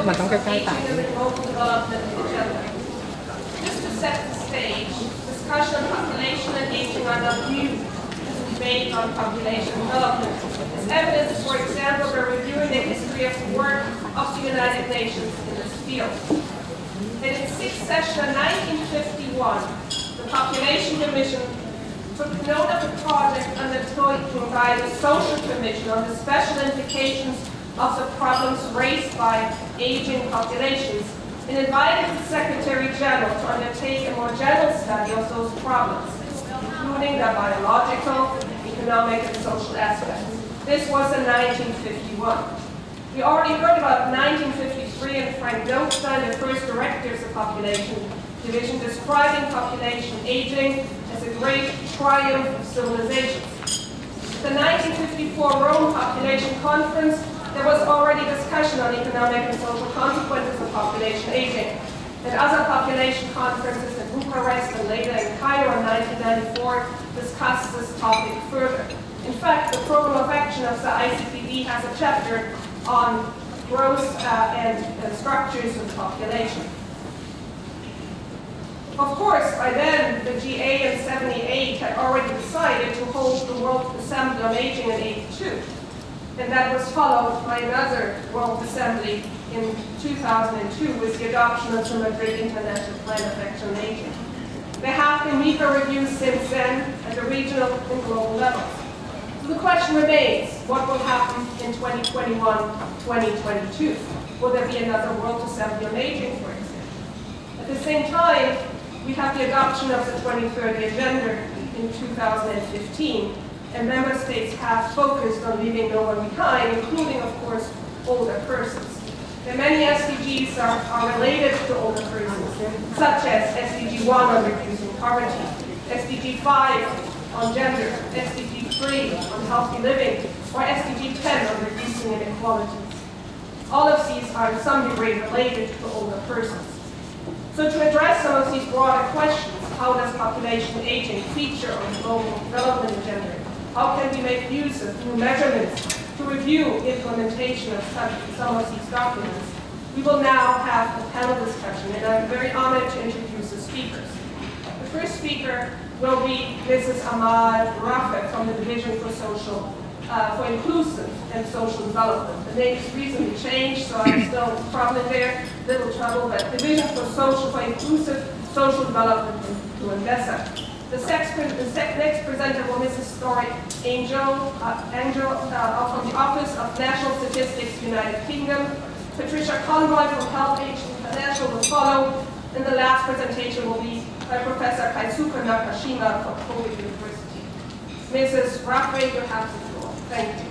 มันต้องใกล้ๆ Aging and the Global Development Agenda. Just to set the stage, discussion on population and aging are not new as a debate on population development. As evidence, for example, by reviewing the history of the work of the United Nations in this field. In its sixth session in 1951, the Population Commission took note of a project undertaken by the Social Commission on the special implications of the problems raised by aging populations and invited the Secretary General to undertake a more general study of those problems, including their biological, economic, and social aspects. This was in 1951. We already heard about 1953 and Frank Goldstein, the first directors of Population Division, describing population aging as a great triumph of civilizations. At the 1954 Rome Population Conference, there was already discussion on economic and social consequences of population aging. And other population conferences in Bucharest and later in Cairo in 1994 discussed this topic further. In fact, the program of action of the ICPD has a chapter on growth and structures of population. Of course, by then, the GA in 78 had already decided to hold the World Assembly on Aging in 82. And that was followed by another World Assembly in 2002 with the adoption of the Madrid International Plan of Action on Aging. There have been MIPAA reviews since then at the regional and global levels. So the question remains, what will happen in 2021, 2022? Will there be another World Assembly on Aging, for example? At the same time, we have the adoption of the 2030 Agenda in 2015, and member states have focused on leaving no one behind, including, of course, older persons. And many SDGs are related to older persons, such as SDG 1 on reducing poverty, SDG 5 on gender, SDG 3 on healthy living, or SDG 10 on reducing inequalities. All of these are in some degree related to older persons. So to address some of these broader questions, how does population aging feature on the global development agenda? How can we make use of new measurements to review implementation of some of these documents? We will now have a panel discussion, and I'm very honored to introduce the speakers. The first speaker will be Mrs. Amal Rafeh from the Division for Inclusive and Social Development. The name is recently changed, so I'm still probably there, little trouble, but Division for Inclusive Social Development to UNDESA. The next presenter will Mrs. Storey, Angele from the Office of National Statistics, United Kingdom. Patricia Conroy from Health Age International will follow, and the last presentation will be by Professor Kaisuke Nakashima from Kobe University. Mrs. Rafeh, you have the floor. Thank you.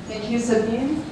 Thank you, Sabine.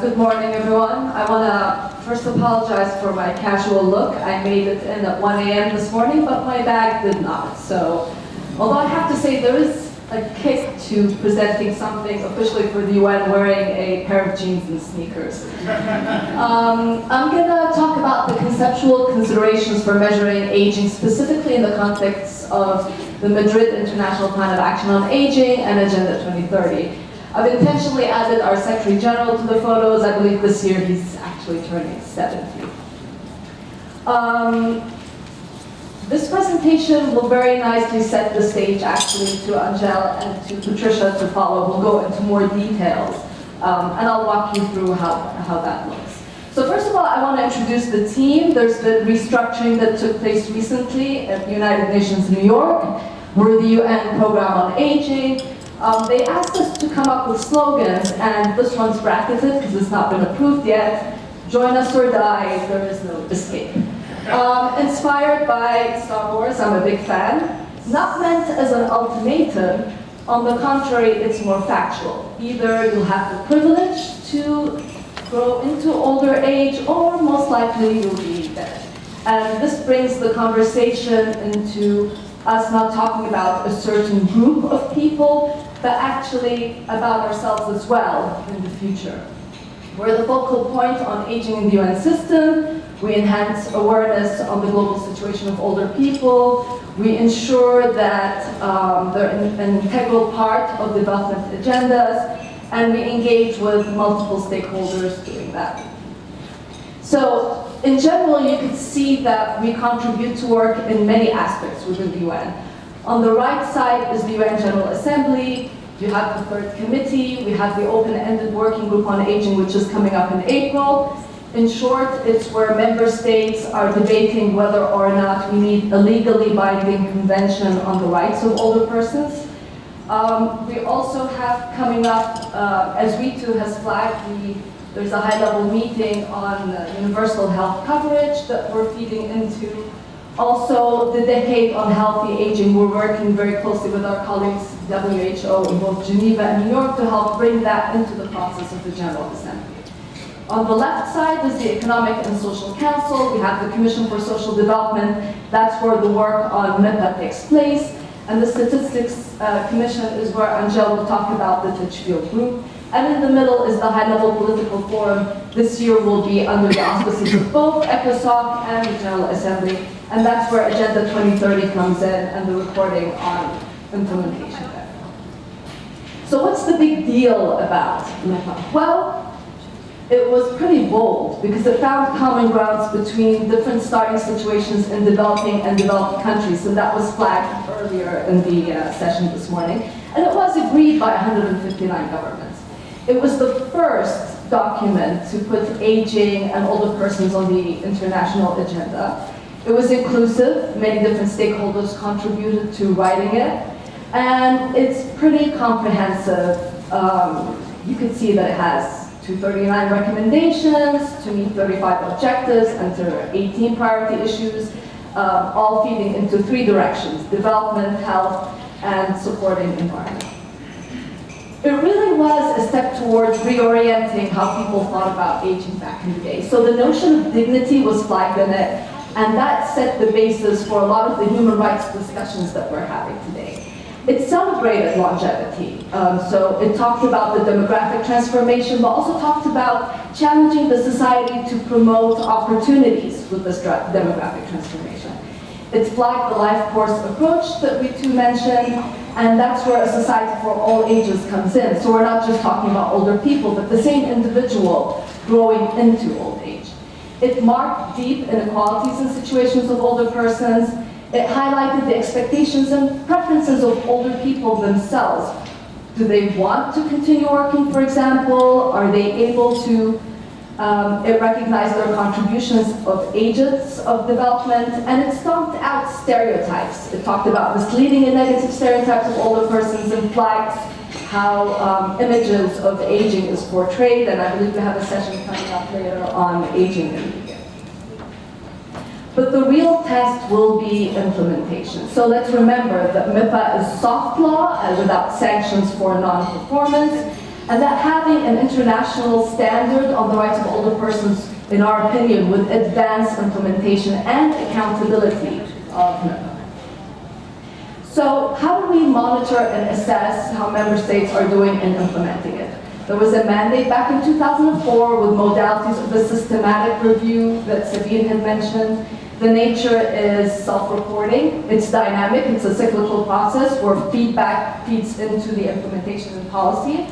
Good morning, everyone. I want to first apologize for my casual look. I made it in at 1 a.m. this morning, but my bag did not. So, although I have to say there is a kick to presenting something officially for the UN wearing a pair of jeans and sneakers. I'm going to talk about the conceptual considerations for measuring aging, specifically in the context of the Madrid International Plan of Action on Aging and Agenda 2030. I've intentionally added our Secretary General to the photos. I believe this year he's actually turning 70. This presentation will very nicely set the stage actually to Angele and to Patricia to follow. We'll go into more details and I'll walk you through how that looks. So first of all, I want to introduce the team. There's been restructuring that took place recently at the United Nations New York. We're the UN Program on Aging. They asked us to come up with slogans, and this one's bracketed because it's not been approved yet. Join us or die, there is no escape. Inspired by Star Wars, I'm a big fan. Not meant as an ultimatum, on the contrary, it's more factual. Either you'll have the privilege to grow into older age, or most likely you'll be dead. And this brings the conversation into us not talking about a certain group of people, but actually about ourselves as well in the future. We're the focal point on aging in the UN system. We enhance awareness on the global situation of older people. We ensure that they're an integral part of development agendas. and we engage with multiple stakeholders doing that. So, in general, you can see that we contribute to work in many aspects within the UN. On the right side is the UN General Assembly. You have the third committee. We have the open-ended working group on aging, which is coming up in April. In short, it's where member states are debating whether or not we need a legally binding convention on the rights of older persons. We also have coming up, as V2 has flagged, there's a high-level meeting on universal health coverage that we're feeding into. Also, the Decade on Healthy Aging, we're working very closely with our colleagues, WHO, in both Geneva and New York, to help bring that into the process of the General Assembly. On the left side is the Economic and Social Council. We have the Commission for Social Development. That's where the work on MIPAA takes place. And the Statistics Commission is where Angele will talk about the Titchfield group. And in the middle is the high-level political forum. This year will be under the auspices of both ECOSOC and the General Assembly. And that's where Agenda 2030 comes in and the reporting on implementation there. So what's the big deal about MIPAA? Well, it was pretty bold because it found common grounds between different starting situations in developing and developed countries, and that was flagged earlier in the session this morning. And it was agreed by 159 governments. It was the first document to put aging and older persons on the international agenda. It was inclusive. Many different stakeholders contributed to writing it. And it's pretty comprehensive. You can see that it has 239 recommendations to meet 35 objectives and to 18 priority issues, all feeding into 3 directions: development, health, and supporting environment. It really was a step towards reorienting how people thought about aging back in the day. So the notion of dignity was flagged in it, and that set the basis for a lot of the human rights discussions that we're having today. It celebrated longevity, so it talked about the demographic transformation, but also talked about challenging the society to promote opportunities with this demographic transformation. It flagged the life course approach that we too mentioned, and that's where a society for all ages comes in. So we're not just talking about older people, but the same individual growing into old age. It marked deep inequalities in situations of older persons. It highlighted the expectations and preferences of older people themselves. Do they want to continue working, for example? Are they able to it recognized their contributions of ages of development, and it stomped out stereotypes. It talked about misleading and negative stereotypes of older persons and flagged how images of aging is portrayed, and I believe we have a session coming up later on aging in media. But the real test will be implementation. So let's remember that MIPAA is soft law and without sanctions for non-performance, and that having an international standard on the rights of older persons, in our opinion, would advance implementation and accountability of MIPAA. So how do we monitor and assess how member states are doing in implementing it? There was a mandate back in 2004 with modalities of a systematic review that Sabine had mentioned. The nature is self-reporting. It's dynamic. It's a cyclical process where feedback feeds into the implementation and policy.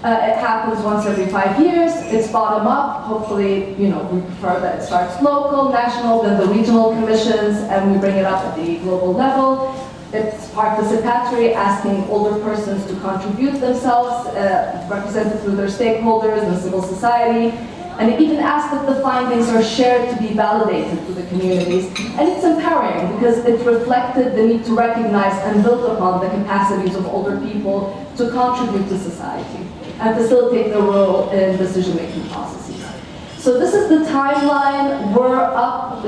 It happens once every 5 years. It's bottom up. Hopefully, we prefer that it starts local, national, then the regional commissions, and we bring it up at the global level. It's participatory, asking older persons to contribute themselves, represented through their stakeholders and civil society. And it even asks that the findings are shared to be validated to the communities. And it's empowering because it reflected the need to recognize and build upon the capacities of older people to contribute to society and facilitate their role in decision-making processes. So this is the timeline. We're up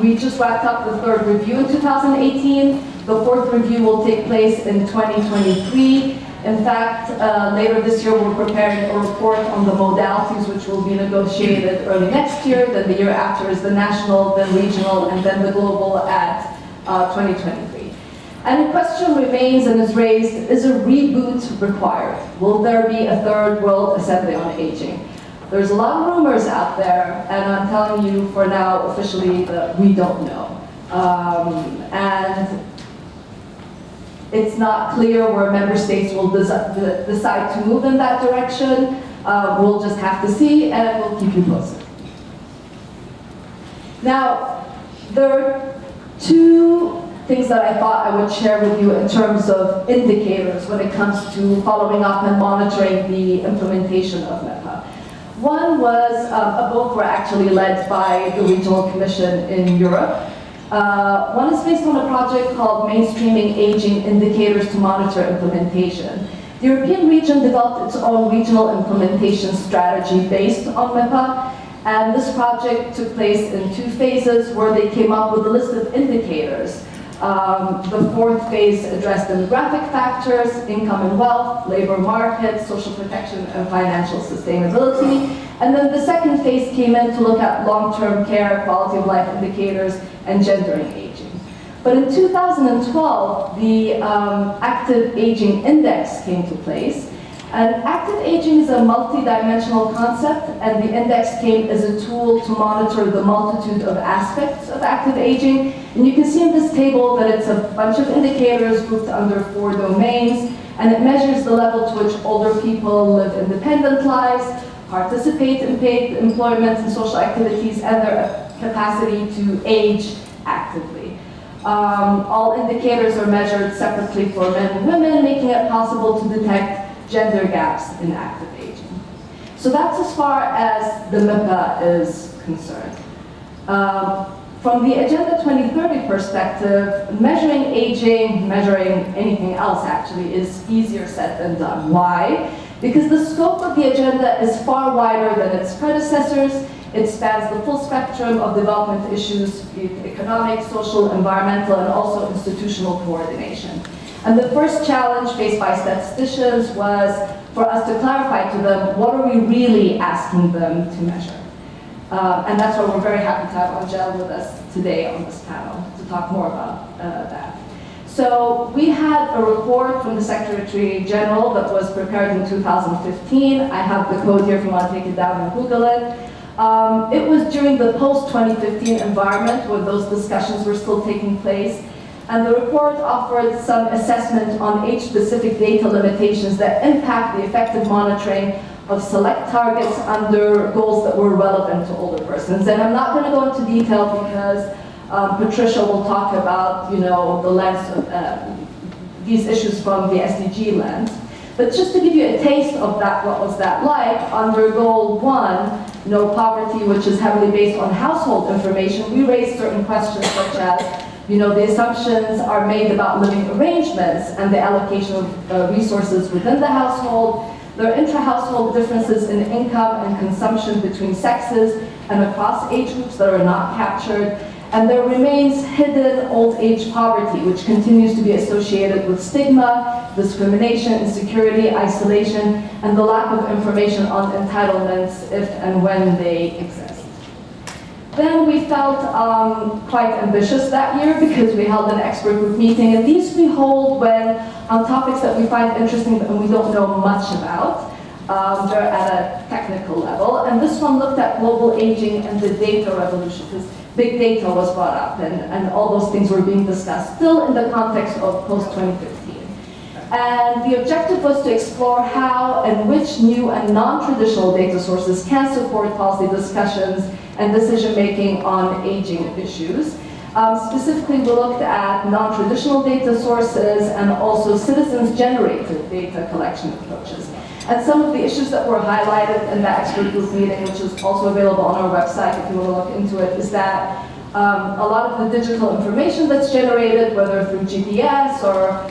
we just wrapped up the 3rd review in 2018. The 4th review will take place in 2023. In fact, later this year we're preparing a report on the modalities which will be negotiated early next year. Then the year after is the national, then regional, and then the global at 2023. And the question remains and is raised, is a reboot required? Will there be a 3rd World Assembly on Aging? There's a lot of rumors out there, and I'm telling you for now officially that we don't know. And It's not clear where member states will decide to move in that direction. We'll just have to see, and we'll keep you posted. Now, there are two things that I thought I would share with you in terms of indicators when it comes to following up and monitoring the implementation of MIPAA. One was, both were actually led by the Regional Commission in Europe. One is based on a project called Mainstreaming Aging Indicators to Monitor Implementation. The European region developed its own regional implementation strategy based on MIPAA, and this project took place in 2 phases where they came up with a list of indicators. The 4th phase addressed demographic factors, income and wealth, labor market, social protection, and financial sustainability. And then the 2nd phase came in to look at long-term care, quality of life indicators, and gender and aging. But in 2012, the Active Aging Index came to place. And active aging is a multi-dimensional concept, and the index came as a tool to monitor the multitude of aspects of active aging. And you can see in this table that it's a bunch of indicators grouped under 4 domains, and it measures the level to which older people live independent lives, participate in paid employment and social activities, and their capacity to age actively. All indicators are measured separately for men and women, making it possible to detect gender gaps in active aging. So that's as far as the MIPAA is concerned. From the Agenda 2030 perspective, measuring aging, measuring anything else actually, is easier said than done. Why? Because the scope of the agenda is far wider than its predecessors. It spans the full spectrum of development issues, be it economic, social, environmental, and also institutional coordination. And the first challenge faced by statisticians was for us to clarify to them, what are we really asking them to measure? And that's why we're very happy to have Angele with us today on this panel to talk more about that. So we had a report from the Secretary General that was prepared in 2015. I have the code here if you want to take it down and Google it. It was during the post-2015 environment when those discussions were still taking place. And the report offered some assessment on age-specific data limitations that impact the effective monitoring of select targets under goals that were relevant to older persons. And I'm not going to go into detail because Patricia will talk about, the lens of these issues from the SDG lens. But just to give you a taste of that, what was that like, under Goal 1, no poverty, which is heavily based on household information, we raised certain questions such as, the assumptions are made about living arrangements and the allocation of resources within the household. There are intra-household differences in income and consumption between sexes and across age groups that are not captured. And there remains hidden old age poverty, which continues to be associated with stigma, discrimination, insecurity, isolation, and the lack of information on entitlements if and when they exist. Then we felt quite ambitious that year because we held an expert group meeting, and these we hold when on topics that we find interesting and we don't know much about. They're at a technical level, and this one looked at global aging and the data revolution, because big data was brought up and all those things were being discussed, still in the context of post-2015. And the objective was to explore how and which new and non-traditional data sources can support policy discussions and decision-making on aging issues. Specifically, we looked at non-traditional data sources and also citizens-generated data collection approaches. And some of the issues that were highlighted in the expert group meeting, which is also available on our website if you want to look into it, is that a lot of the digital information that's generated, whether through GPS or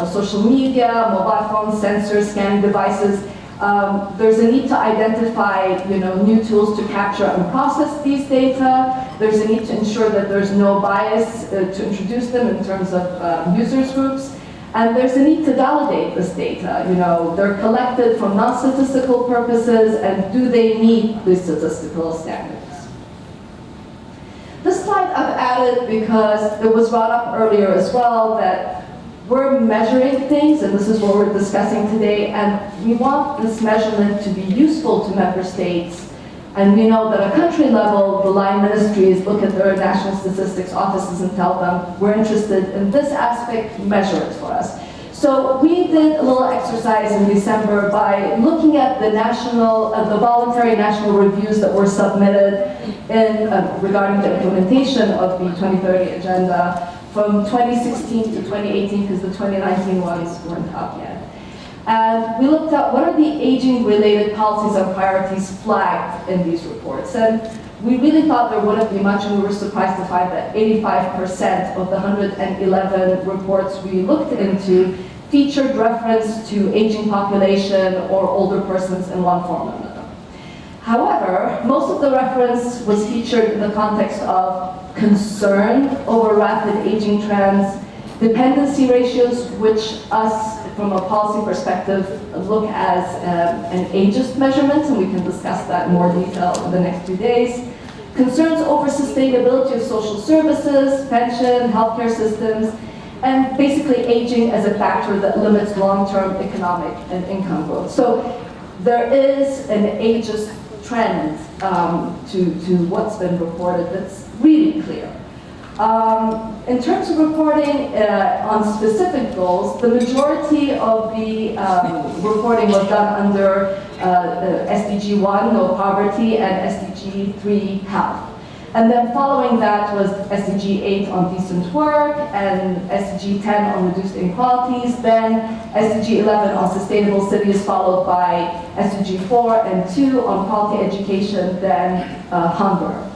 social media, mobile phones, sensors, scanning devices, there's a need to identify new tools to capture and process these data. There's a need to ensure that there's no bias to introduce them in terms of users groups. And there's a need to validate this data. They're collected from non-statistical purposes, and do they meet the statistical standards? This slide I've added because it was brought up earlier as well that we're measuring things, and this is what we're discussing today, and we want this measurement to be useful to member states And we know that at country level, the line ministries look at their national statistics offices and tell them, we're interested in this aspect, measure it for us. So we did a little exercise in December by looking at the voluntary national reviews that were submitted regarding the implementation of the 2030 agenda from 2016 to 2018, because the 2019 ones weren't up yet. And we looked at what are the aging-related policies and priorities flagged in these reports. And we really thought there wouldn't be much, and we were surprised to find that 85% of the 111 reports we looked into featured reference to aging population or older persons in one form or another. However, most of the reference was featured in the context of concern over rapid aging trends, dependency ratios, which us, from a policy perspective, look as an ageist measurement, and we can discuss that in more detail in the next 2 days. Concerns over sustainability of social services, pension, healthcare systems, and basically aging as a factor that limits long-term economic and income growth. So there is an ageist trend to what's been reported that's really clear. In terms of reporting on specific goals, the majority of the reporting was done under SDG 1, no poverty, and SDG 3, health. And then following that was SDG 8 on decent work, and SDG 10 on reduced inequalities, then SDG 11 on sustainable cities, followed by SDG 4 and 2 on quality education, then hunger.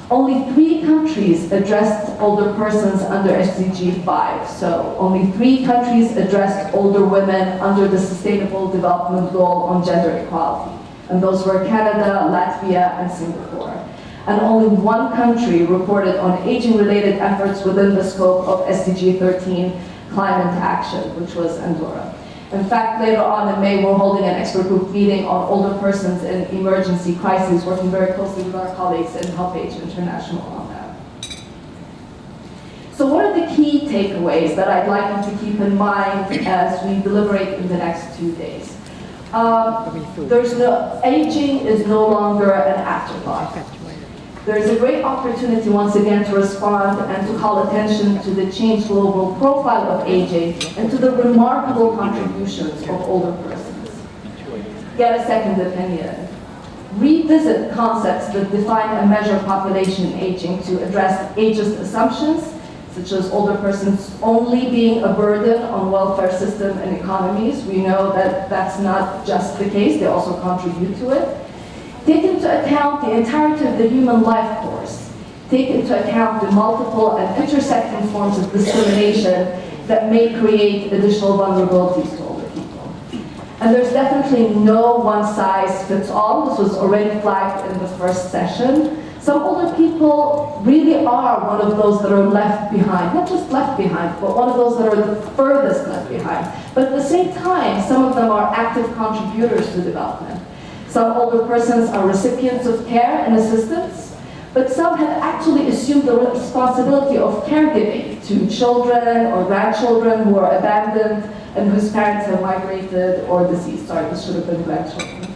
Only 3 countries addressed older persons under SDG 5. So only 3 countries addressed older women under the Sustainable Development Goal on gender equality. And those were Canada, Latvia, and Singapore. And only 1 country reported on aging-related efforts within the scope of SDG 13, climate action, which was Andorra. In fact, later on in May, we're holding an expert group meeting on older persons in emergency crises, working very closely with our colleagues in Help Age International on that. So what are the key takeaways that I'd like you to keep in mind as we deliberate in the next 2 days? Aging is no longer an afterthought. There is a great opportunity once again to respond and to call attention to the changed global profile of aging and to the remarkable contributions of older persons. Get a second opinion. Revisit concepts that define and measure population aging to address ageist assumptions, such as older persons only being a burden on welfare system and economies. We know that that's not just the case, they also contribute to it. Take into account the entirety of the human life course. Take into account the multiple and intersecting forms of discrimination that may create additional vulnerabilities to older people. And there's definitely no one-size-fits-all. This was already flagged in the first session. Some older people really are one of those that are left behind. Not just left behind, but one of those that are the furthest left behind. But at the same time, some of them are active contributors to development. Some older persons are recipients of care and assistance, but some have actually assumed the responsibility of caregiving to children or grandchildren who are abandoned and whose parents have migrated or deceased. Sorry, this should have been grandchildren.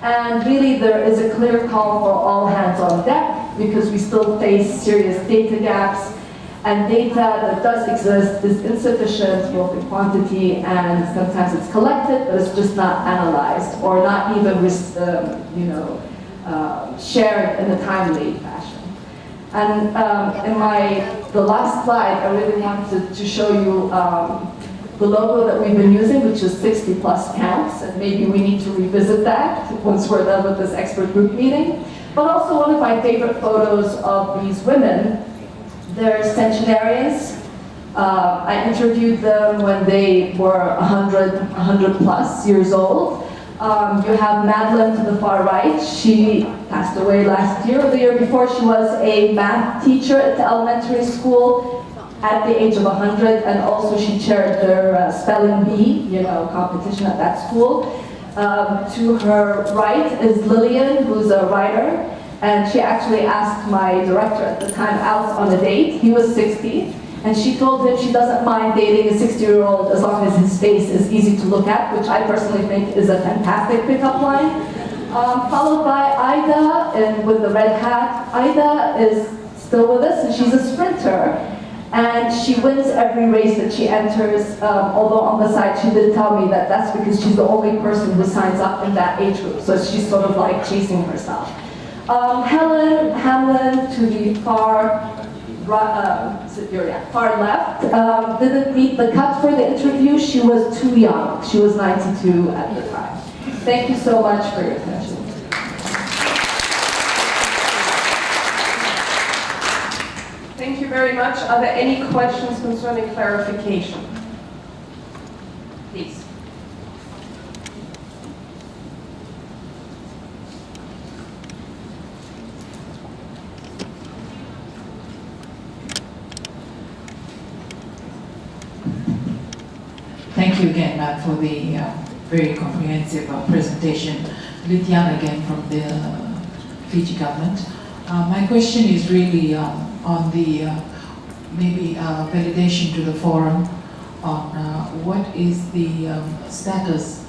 And really, there is a clear call for all hands on deck because we still face serious data gaps, and data that does exist is insufficient both in quantity and sometimes it's collected, but it's just not analyzed or not even shared in a timely fashion. And in the last slide, I really wanted to show you the logo that we've been using, which is 60 plus counts, and maybe we need to revisit that once we're done with this expert group meeting. But also one of my favorite photos of these women. They're centenarians. I interviewed them when they were 100 plus years old. You have Madeline to the far right. She passed away last year or the year before. She was a math teacher at the elementary school at the age of 100, and also she chaired their spelling bee, competition at that school. To her right is Lillian, who's a writer. And she actually asked my director at the time out on a date. He was 60, and she told him she doesn't mind dating a 60-year-old as long as his face is easy to look at, which I personally think is a fantastic pickup line. Followed by Ida and with the red hat. Ida is still with us, and she's a sprinter. And she wins every race that she enters, although on the side she did tell me that that's because she's the only person who signs up in that age group. So she's sort of like chasing herself. Helen Hamlin to the far left, didn't meet the cut for the interview. She was too young. She was 92 at the time. Thank you so much for your attention. Thank you very much. Are there any questions concerning clarification? Please. Thank you again, Matt, for the very comprehensive presentation. Lydiana again from the Fiji government. My question is really on the maybe validation to the forum on what is the status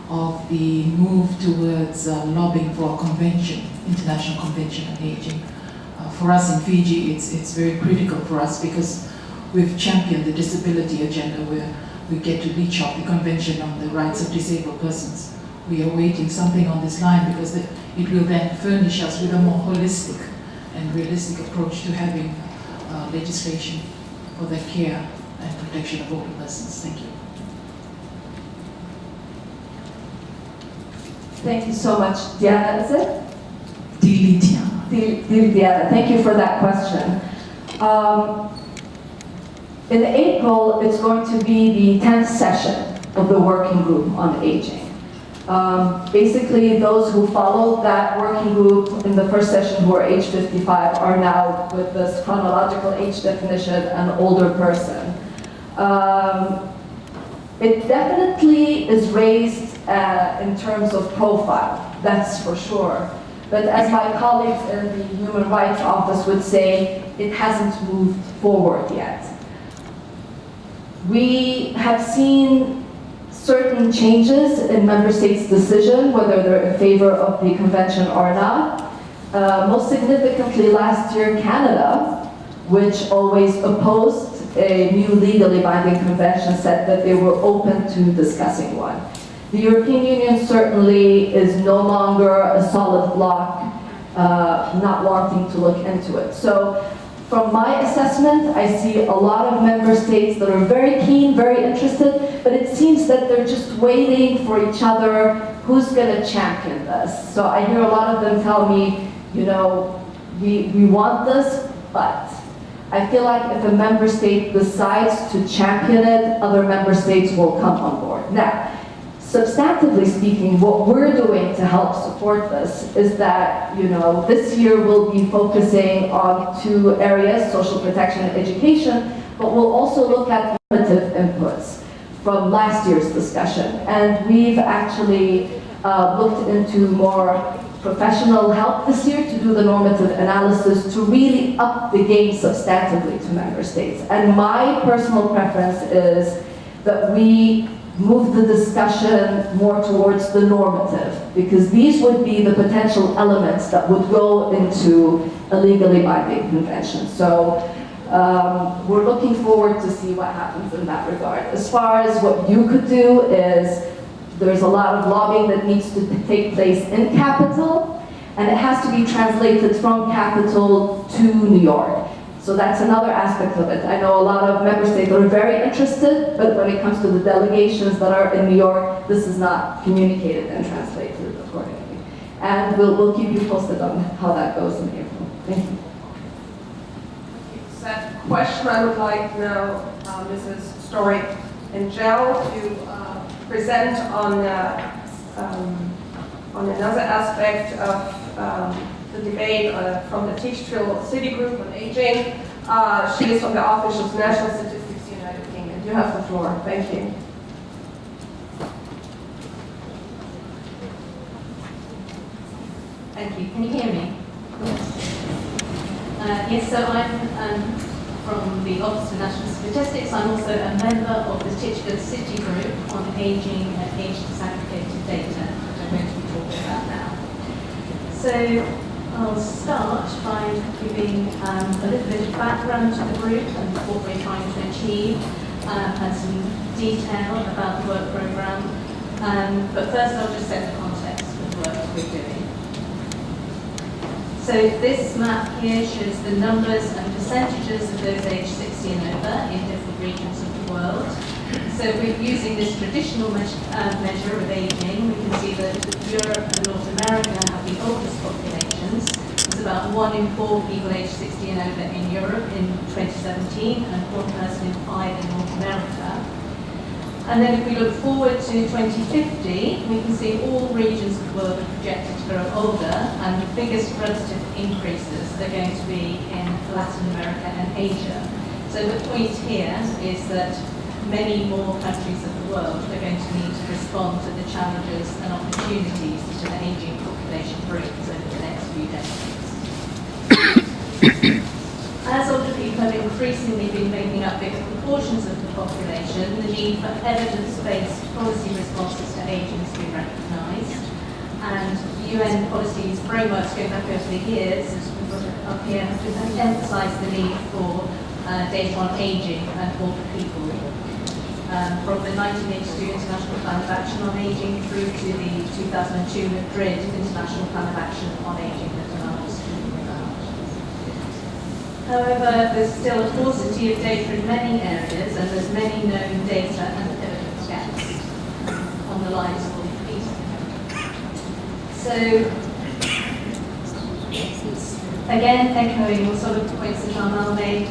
of the move towards lobbying for a convention, international convention on aging. For us in Fiji, it's very critical for us because we've championed the disability agenda where we get to reach out the Convention on the Rights of Disabled Persons. We are waiting something on this line because it will then furnish us with a more holistic and realistic approach to having legislation for the care and protection of older persons. Thank you. Thank you so much. Diana, is it? Diana. Thank you for that question. In April, it's going to be the 10th session of the working group on aging. Basically, those who followed that working group in the first session who are age 55 are now with this chronological age definition an older person. It definitely is raised in terms of profile, that's for sure. But as my colleagues in the Human Rights Office would say, it hasn't moved forward yet. We have seen certain changes in member states' decision, whether they're in favor of the convention or not. Most significantly last year, Canada, which always opposed a new legally binding convention, said that they were open to discussing one. The European Union certainly is no longer a solid bloc, not wanting to look into it. So from my assessment, I see a lot of member states that are very keen, very interested, but it seems that they're just waiting for each other, who's going to champion this. So I hear a lot of them tell me, you know, we want this, but I feel like if a member state decides to champion it, other member states will come on board. Now, substantively speaking, what we're doing to help support this is that, you know, this year we'll be focusing on 2 areas, social protection and education, but we'll also look at normative inputs from last year's discussion. And we've actually looked into more professional help this year to do the normative analysis to really up the game substantively to member states. And my personal preference is that we move the discussion more towards the normative, because these would be the potential elements that would go into a legally binding convention. So we're looking forward to see what happens in that regard. As far as what you could do is, there's a lot of lobbying that needs to take place in capital, and it has to be translated from capital to New York. So that's another aspect of it. I know a lot of member states are very interested, but when it comes to the delegations that are in New York, this is not communicated and translated accordingly. And we'll keep you posted on how that goes in April. Thank you. That question I would like now Mrs. Storey Angele to present on another aspect of the debate from the Titchfield City Group on Aging. She is from the Office of National Statistics, United Kingdom. You have the floor. Thank you. Thank you. Can you hear me? Yes, so I'm from the Office of National Statistics. I'm also a member of the Titchfield City Group on Aging and Age Disaggregated Data, which I'm going to be talking about now. So I'll start by giving a little bit of background to the group and what we're trying to achieve, and some detail about the work programme. But first I'll just set the context for the work we're doing. So this map here shows the numbers and percentages of those aged 60 and over in different regions of the world. So we're using this traditional measure of aging. We can see that Europe and North America have the oldest populations. It's about 1 in 4 people aged 60 and over in Europe in 2017 and 1 person in 5 in North America. And then if we look forward to 2050, we can see all regions of the world are projected to grow older, and the biggest relative increases are going to be in Latin America and Asia. So the point here is that many more countries of the world are going to need to respond to the challenges and opportunities that the ageing population brings over the next few decades. As older people have increasingly been making up bigger proportions of the population, the need for evidence-based policy responses to ageing has been recognised. And UN policies frameworks going back over the years, as we've got it up here, have emphasised the need for data on ageing and older people. From the 1982 International Plan of Action on Ageing through to the 2002 Madrid International Plan of Action on Ageing that Amal was talking about. However, there's still a paucity of data in many areas, and there's many known data and evidence gaps on the lives of older people. So, again, echoing all sort of points that Amal made,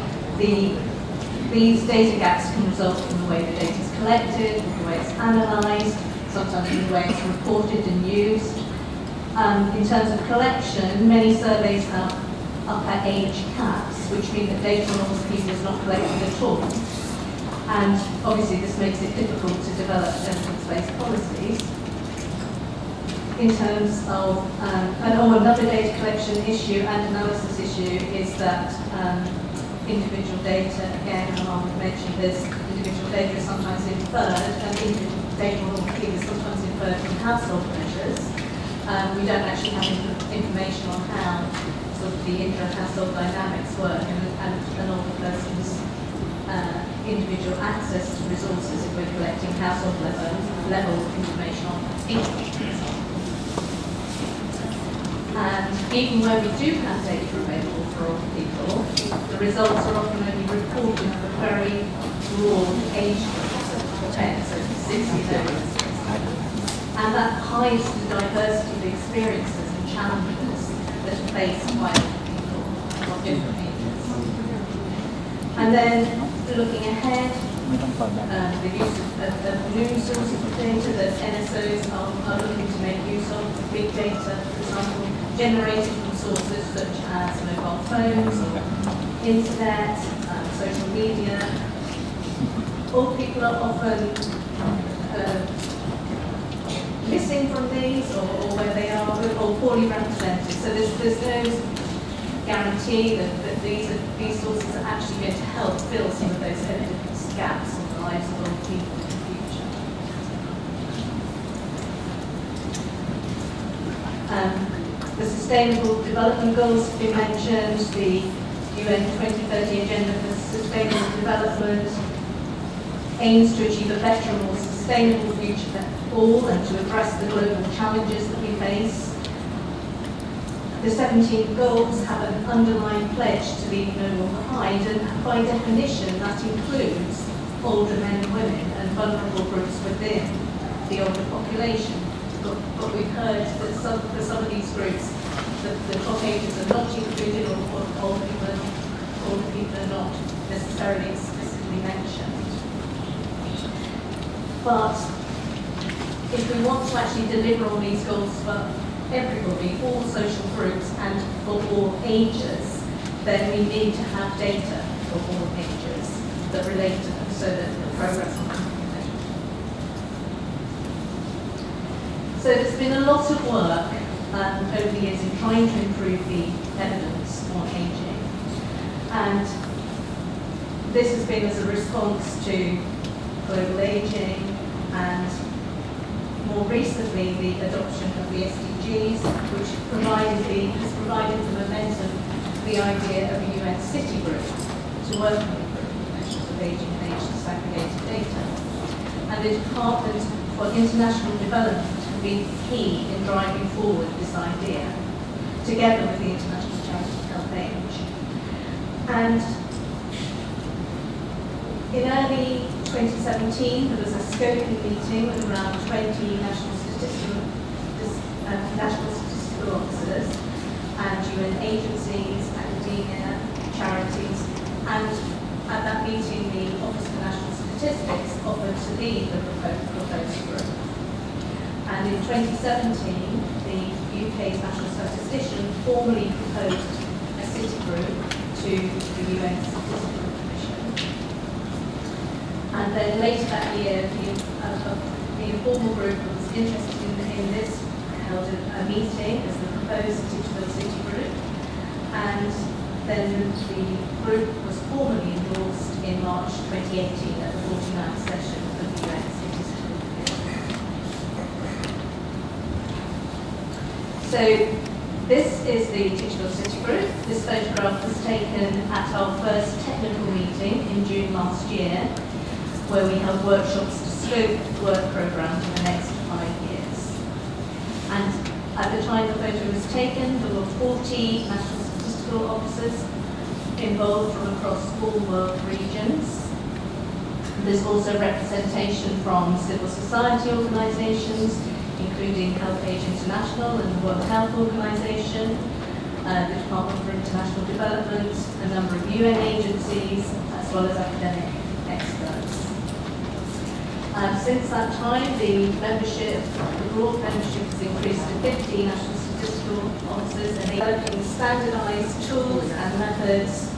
these data gaps can result from the way the data is collected, the way it's analysed, sometimes in the way it's reported and used. In terms of collection, many surveys have upper age caps, which mean that data on older people is not collected at all. And obviously this makes it difficult to develop evidence-based policies. In terms of, another data collection issue and analysis issue is that individual data, again, Amal mentioned this, individual data is sometimes inferred, and individual data on older people is sometimes inferred from household measures. We don't actually have information on how sort of the intra-household dynamics work and an older person's individual access to resources if we're collecting household level information on income. And even where we do have data available for older people, the results are often only reported for very broad age groups of 10, so 60 years. And that hides the diversity of experiences and challenges that are faced by older people of different ages. And then, looking ahead, the use of new sources of data that NSOs are looking to make use of, big data, for example, generated from sources such as mobile phones, or internet, social media. Old people are often missing from these, or where they are, or poorly represented. So there's no guarantee that these sources are actually going to help fill some of those evidence gaps in the lives of old people in the future. The Sustainable Development Goals have been mentioned, the UN 2030 Agenda for Sustainable Development aims to achieve a better and more sustainable future for all and to address the global challenges that we face. The 17 goals have an underlying pledge to leave no one behind, and by definition that includes older men and women and vulnerable groups within the older population. But we've heard that for some of these groups, the top ages are not included, or older people are not necessarily explicitly mentioned. But if we want to actually deliver on these goals for everybody, all social groups and for all ages, then we need to have data for all ages that relate to them so that the progress can be made. So there's been a lot of work over the years in trying to improve the evidence on ageing. And this has been as a response to global ageing and more recently the adoption of the SDGs, which has provided the momentum for the idea of a UN city group to work on improving measures of aging and age disaggregated data. And the Department for International Development has been key in driving forward this idea, together with the International Chapter of Health Age. And in early 2017, there was a scoping meeting with around 20 national statistical officers and UN agencies, academia, charities, and at that meeting, the Office for National Statistics offered to lead the proposed group. And in 2017, the UK's national statistician formally proposed a city group to the UN Statistical Commission. And then later that year, the informal group that was interested in this held a meeting as the proposed Titchfield City Group. And then the group was formally endorsed in March 2018 at the 49th session of the UN Statistical Commission. So this is the Titchfield City Group. This photograph was taken at our first technical meeting in June last year, where we held workshops to scope the work programme for the next 5 years. And at the time the photo was taken, there were 40 national statistical officers involved from across all world regions. There's also representation from civil society organisations, including Health Age International and the World Health Organization, the Department for International Development, a number of UN agencies, as well as academic experts. Since that time, the broad membership has increased to 50 national statistical officers, and developing standardised tools and methods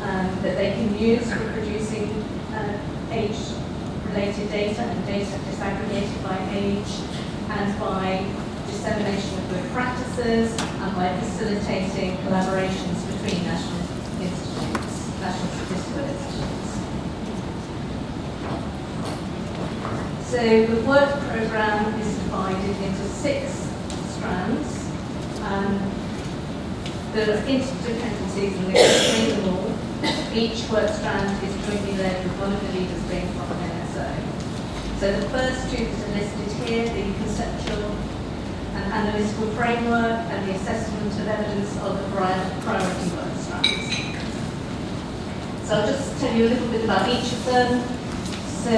that they can use for producing age-related data and data disaggregated by age, and by dissemination of good practices, and by facilitating collaborations between national statistical institutes. So the work programme is divided into 6 strands. There are interdependencies and they explain them all. Each work strand is jointly led with one of the leaders being from NSO. So the first 2 that are listed here, the conceptual and analytical framework and the assessment of evidence of the priority work strands. So I'll just tell you a little bit about each of them. So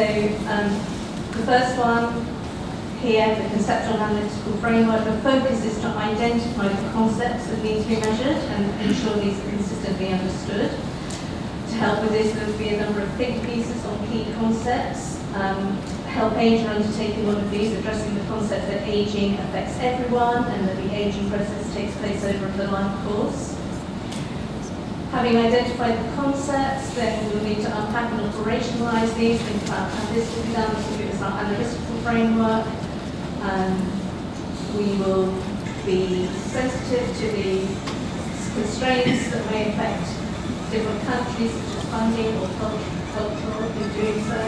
the first one here, the conceptual analytical framework, the focus is to identify the concepts that need to be measured and ensure these are consistently understood. To help with this, there will be a number of think pieces on key concepts. Help Age are undertaking one of these, addressing the concept that ageing affects everyone and that the ageing process takes place over the life course. Having identified the concepts, then we'll need to unpack and operationalise these, think about how this will be done, this will give us our analytical framework. We will be sensitive to the constraints that may affect different countries, such as funding or cultural in doing so.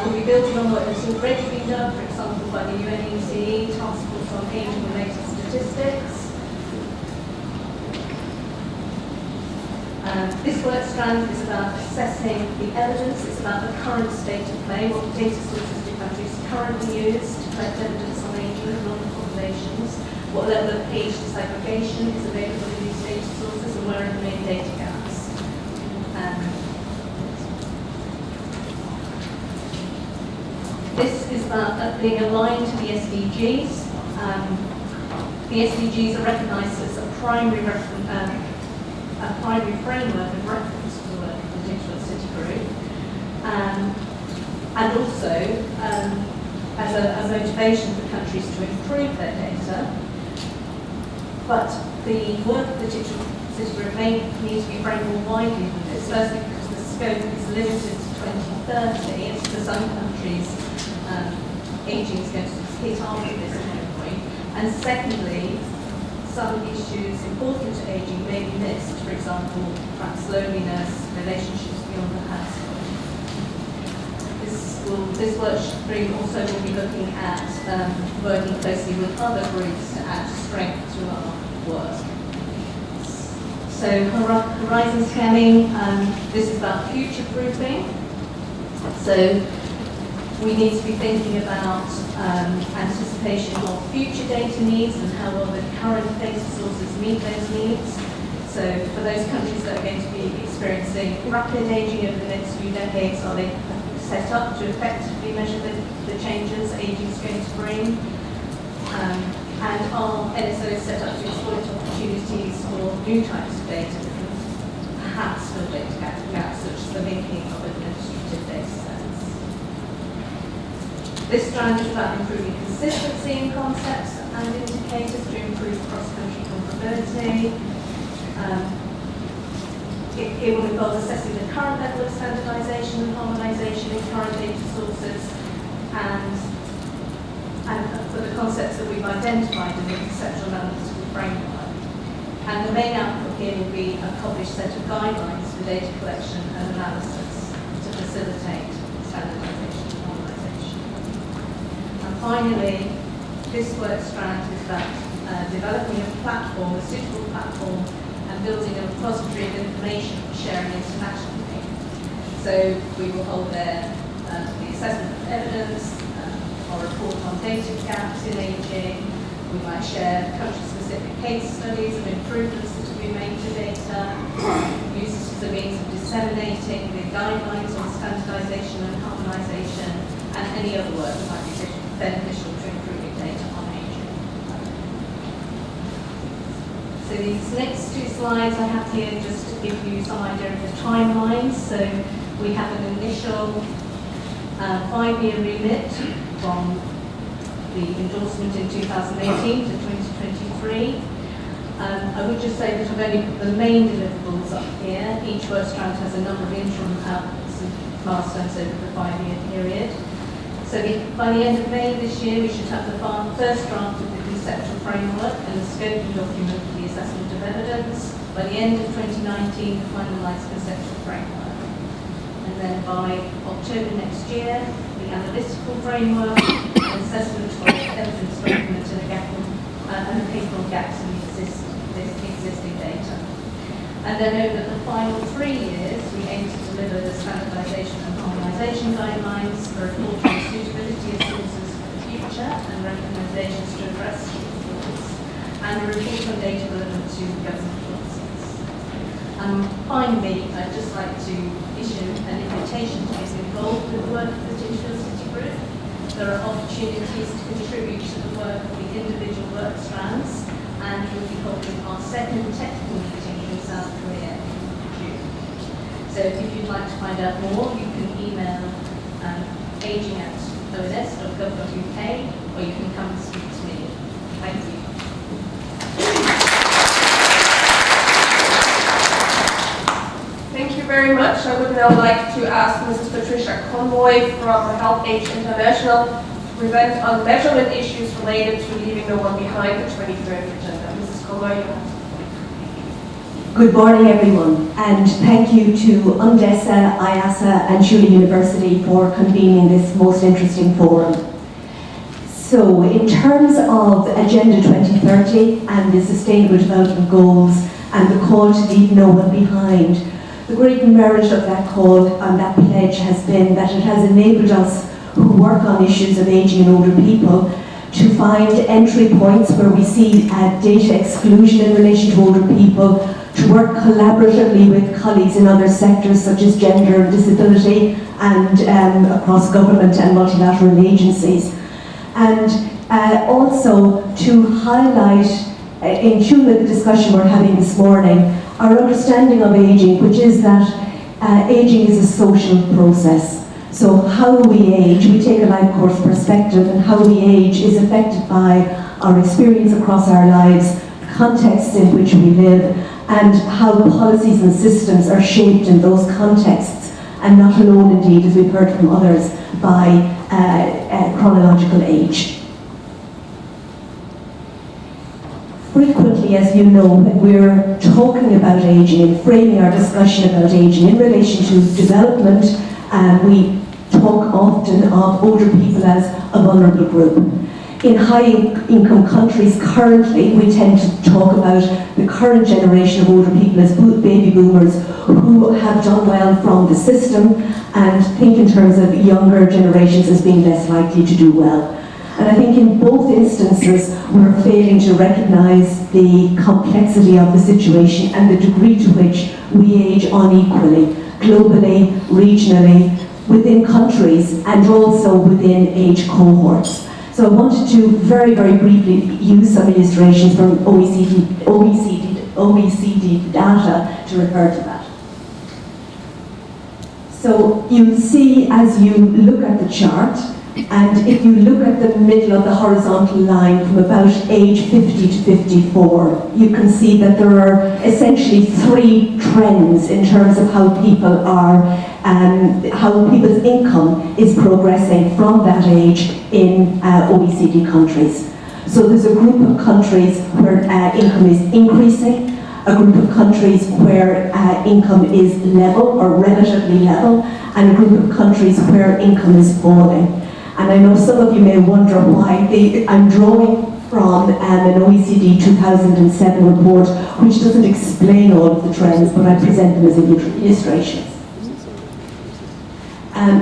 We'll be building on what has already been done, for example, by the UNECE Task Force on Age-related Statistics. This work strand is about assessing the evidence, it's about the current state of play, what data sources do countries currently use to collect evidence on aging and older populations, what level of age disaggregation is available in these data sources, and where are the main data gaps. This is about being aligned to the SDGs. The SDGs are recognised as a primary framework of reference for the work of the Digital City Group, and also as a motivation for countries to improve their data. But the work of the Digital City Group may need to be framed more widely than this. Firstly, because the scope is limited to 2030, and for some countries, ageing is going to hit after this point. And secondly, some issues important to ageing may be missed, for example, perhaps loneliness, relationships beyond the household. This work stream also will be looking at working closely with other groups to add strength to our work. So horizon scanning, this is about future proofing. So we need to be thinking about anticipation of future data needs and how well the current data sources meet those needs. So for those countries that are going to be experiencing rapid aging over the next few decades, are they set up to effectively measure the changes aging is going to bring? And are NSOs set up to exploit opportunities for new types of data that can perhaps fill data gaps, such as the linking of administrative data sets? This strand is about improving consistency in concepts and indicators to improve cross-country comparability. It will involve assessing the current level of standardisation and harmonisation in current data sources and for the concepts that we've identified in the conceptual analytical framework. And the main output here will be a published set of guidelines for data collection and analysis to facilitate standardisation and harmonisation. And finally, this work strand is about developing a platform, a suitable platform, and building a repository of information for sharing internationally. So we will hold there the assessment of evidence, or report on data gaps in aging. We might share country-specific case studies of improvements that have been made to data, use this as a means of disseminating the guidelines on standardisation and harmonisation, and any other work that might be beneficial to improving data on aging. So these next two slides I have here just to give you some idea of the timelines. So we have an initial 5-year remit from the endorsement in 2018 to 2023. I would just say that I've only put the main deliverables up here. Each work strand has a number of interim outputs and milestones over the 5-year period. So by the end of May this year, we should have the first draft of the conceptual framework and the scoping document for the assessment of evidence. By the end of 2019, the finalised conceptual framework. And then by October next year, the analytical framework and assessment of evidence document and the people gaps in the existing data. And then over the final 3 years, we aim to deliver the standardisation and harmonisation guidelines, a report on the suitability of sources for the future and recommendations to address shortfalls, and a report on data relevant to government policies. Finally, I'd just like to issue an invitation to get involved with the work of the Titchfield City Group. There are opportunities to contribute to the work of the individual work strands, and we'll be holding our second technical meeting in South Korea in June. So if you'd like to find out more, you can email aging@ons.gov.uk, or you can come and speak to me. Thank you. Thank you very much. I would now like to ask Mrs. Patricia Conroy from Health Age International to present on measurement issues related to leaving no one behind, the 2030 agenda. Mrs. Conroy. Good morning, everyone, and thank you to UNDESA, IIASA and Chulalongkorn University for convening this most interesting forum. So, in terms of Agenda 2030 and the Sustainable Development Goals and the call to leave no one behind, the great merit of that call and that pledge has been that it has enabled us who work on issues of ageing and older people to find entry points where we see data exclusion in relation to older people, to work collaboratively with colleagues in other sectors such as gender and disability and across government and multilateral agencies. And also to highlight, in tune with the discussion we're having this morning, our understanding of ageing, which is that ageing is a social process. So how we age, we take a life course perspective, and how we age is affected by our experience across our lives, the contexts in which we live, and how policies and systems are shaped in those contexts, and not alone indeed, as we've heard from others, by chronological age. Frequently, as you know, when we're talking about ageing and framing our discussion about ageing in relation to development, we talk often of older people as a vulnerable group. In high-income countries currently, we tend to talk about the current generation of older people as baby boomers who have done well from the system, and think in terms of younger generations as being less likely to do well. And I think in both instances, we're failing to recognise the complexity of the situation and the degree to which we age unequally, globally, regionally, within countries, and also within age cohorts. So I wanted to very, very briefly use some illustrations from OECD data to refer to that. So you'll see as you look at the chart, and if you look at the middle of the horizontal line from about age 50 to 54, you can see that there are essentially three trends in terms of how people are, how people's income is progressing from that age in OECD countries. So there's a group of countries where income is increasing, a group of countries where income is level or relatively level, and a group of countries where income is falling. And I know some of you may wonder why I'm drawing from an OECD 2007 report, which doesn't explain all of the trends, but I present them as illustrations.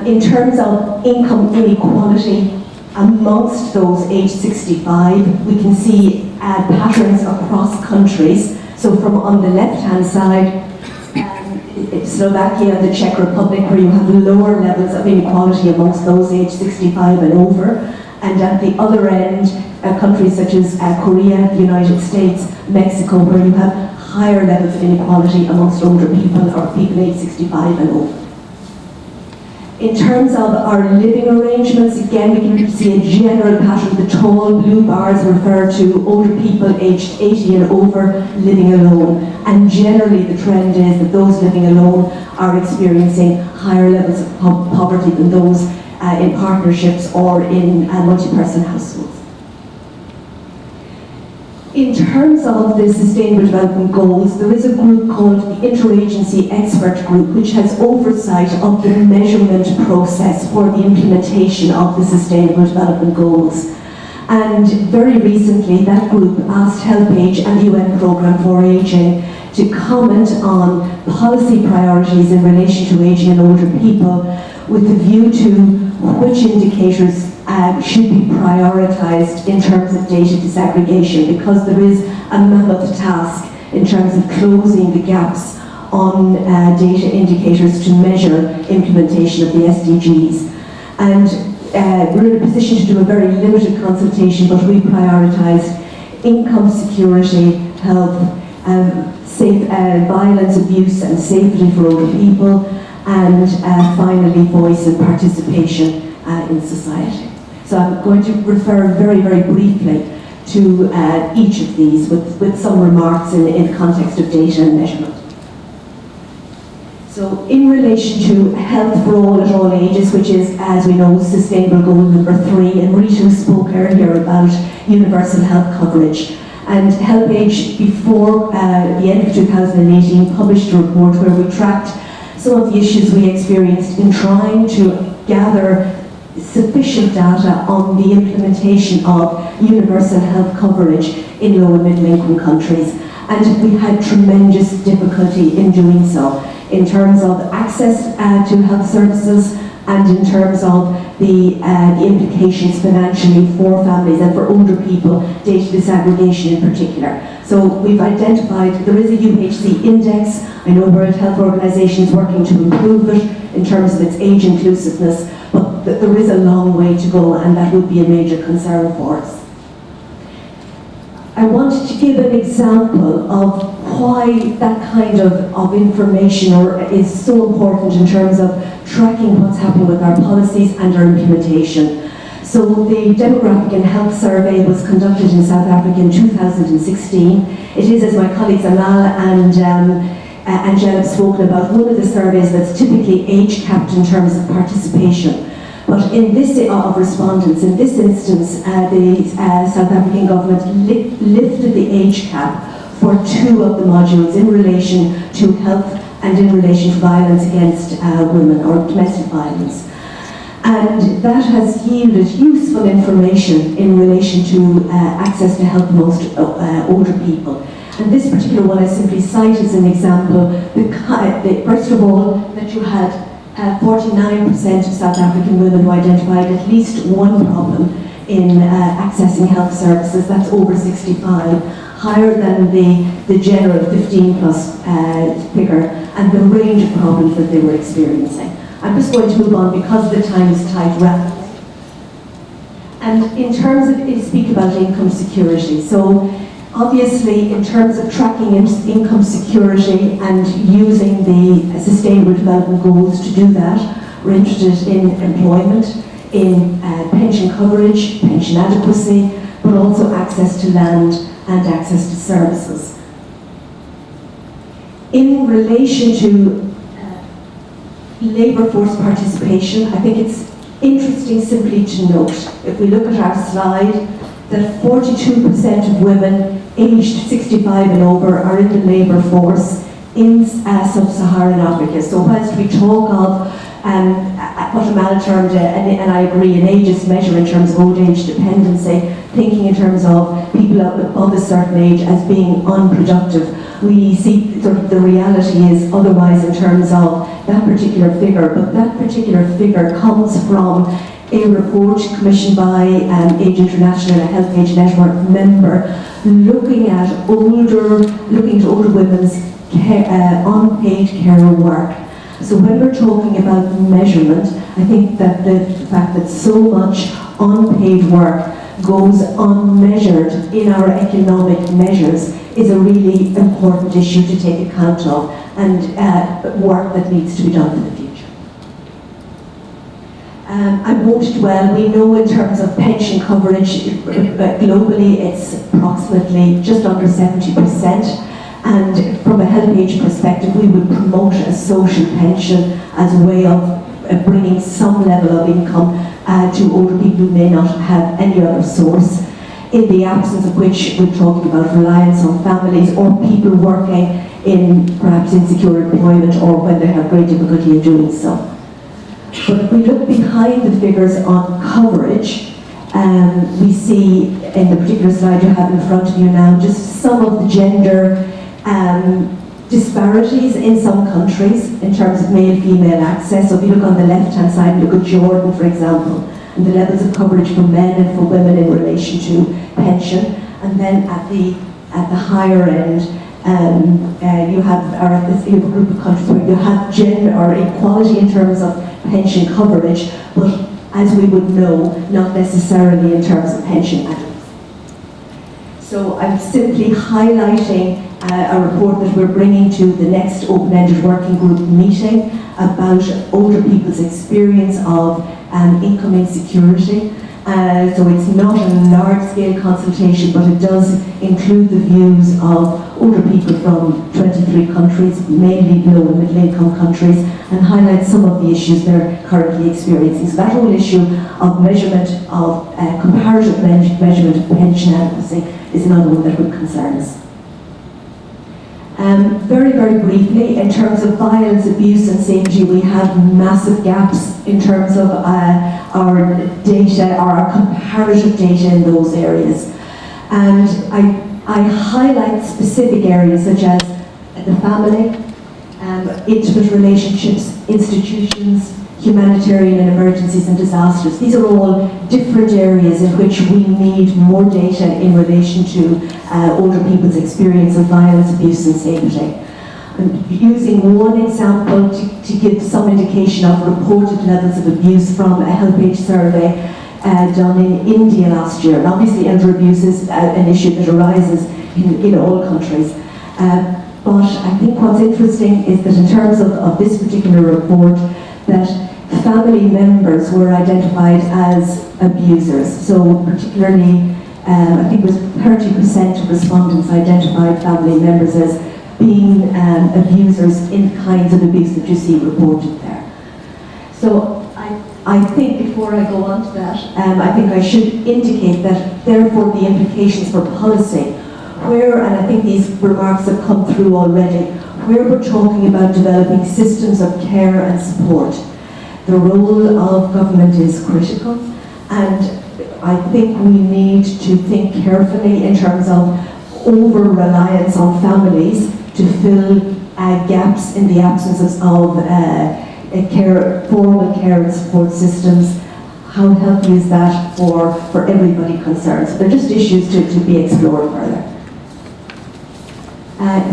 In terms of income inequality, amongst those age 65, we can see patterns across countries. So from on the left-hand side, Slovakia and the Czech Republic, where you have lower levels of inequality amongst those aged 65 and over. And at the other end, countries such as Korea, the United States, Mexico, where you have higher levels of inequality amongst older people or people aged 65 and over. In terms of our living arrangements, again, we can see a general pattern. The tall blue bars refer to older people aged 80 and over living alone. And generally the trend is that those living alone are experiencing higher levels of poverty than those in partnerships or in multi-person households. In terms of the Sustainable Development Goals, there is a group called the Interagency Expert Group, which has oversight of the measurement process for the implementation of the Sustainable Development Goals. And very recently, that group asked HelpAge and the UN Programme for Ageing to comment on policy priorities in relation to ageing and older people, with the view to which indicators should be prioritised in terms of data disaggregation, because there is a mammoth task in terms of closing the gaps on data indicators to measure implementation of the SDGs. And we're in a position to do a very limited consultation, but we prioritised income security, health, violence, abuse and safety for older people, and finally voice and participation in society. So I'm going to refer very, very briefly to each of these with some remarks in the context of data and measurement. So in relation to health for all at all ages, which is, as we know, Sustainable Goal number 3, and Rita spoke earlier about universal health coverage. And HelpAge, before the end of 2018, published a report where we tracked some of the issues we experienced in trying to gather sufficient data on the implementation of universal health coverage in low and middle income countries. And we had tremendous difficulty in doing so, in terms of access to health services and in terms of the implications financially for families and for older people, data disaggregation in particular. So we've identified, there is a UHC index. I know World Health Organization is working to improve it in terms of its age inclusiveness, but there is a long way to go, and that would be a major concern for us. I wanted to give an example of why that kind of information is so important in terms of tracking what's happening with our policies and our implementation. So the Demographic and Health Survey was conducted in South Africa in 2016. It is, as my colleagues Amal and Angele have spoken about, one of the surveys that's typically age-capped in terms of participation. But in this, of respondents, in this instance, the South African government lifted the age cap for 2 of the modules in relation to health and in relation to violence against women or domestic violence. And that has yielded useful information in relation to access to health amongst older people. And this particular one I simply cite as an example, first of all, that you had 49% of South African women who identified at least one problem in accessing health services. That's over 65, higher than the general 15 plus figure, and the range of problems that they were experiencing. I'm just going to move on because the time is tight rapidly. And in terms of, speak about income security. So obviously in terms of tracking income security and using the Sustainable Development Goals to do that, we're interested in employment, in pension coverage, pension adequacy, but also access to land and access to services. In relation to labour force participation, I think it's interesting simply to note, if we look at our slide, that 42% of women aged 65 and over are in the labour force in sub-Saharan Africa. So whilst we talk of what Amal termed, and I agree, an ageist measure in terms of old age dependency, thinking in terms of people above a certain age as being unproductive, we see sort of the reality is otherwise in terms of that particular figure, but that particular figure comes from a report commissioned by Age International, a Health Age Network member, looking to older women's unpaid care work. So when we're talking about measurement, I think that the fact that so much unpaid work goes unmeasured in our economic measures is a really important issue to take account of, and work that needs to be done for the future. I won't dwell. We know in terms of pension coverage, globally it's approximately just under 70%. And from a health age perspective, we would promote a social pension as a way of bringing some level of income to older people who may not have any other source, in the absence of which we're talking about reliance on families or people working in perhaps insecure employment or when they have great difficulty in doing so. But if we look behind the figures on coverage, we see in the particular slide you have in front of you now just some of the gender disparities in some countries in terms of male-female access. So if you look on the left-hand side, look at Jordan, for example, and the levels of coverage for men and for women in relation to pension. And then at the higher end, you have a group of countries where you have gender or equality in terms of pension coverage, but as we would know, not necessarily in terms of pension adequacy. So I'm simply highlighting a report that we're bringing to the next open-ended working group meeting about older people's experience of income insecurity. So it's not a large-scale consultation, but it does include the views of older people from 23 countries, mainly low and middle-income countries, and highlight some of the issues they're currently experiencing. So that whole issue of measurement of comparative measurement of pension adequacy is another one that would concern us. Very, very briefly, in terms of violence, abuse and safety, we have massive gaps in terms of our data, our comparative data in those areas. And I highlight specific areas such as the family, intimate relationships, institutions, humanitarian and emergencies and disasters. These are all different areas in which we need more data in relation to older people's experience of violence, abuse and safety. I'm using one example to give some indication of reported levels of abuse from a Health Age survey done in India last year. And obviously elder abuse is an issue that arises in all countries. But I think what's interesting is that in terms of this particular report, that family members were identified as abusers. So particularly, I think it was 30% of respondents identified family members as being abusers in kinds of abuse that you see reported there. So I think before I go on to that, I think I should indicate that therefore the implications for policy, where, and I think these remarks have come through already, where we're talking about developing systems of care and support, The role of government is critical, and I think we need to think carefully in terms of over-reliance on families to fill gaps in the absence of formal care and support systems. How healthy is that for everybody concerned? So they're just issues to be explored further.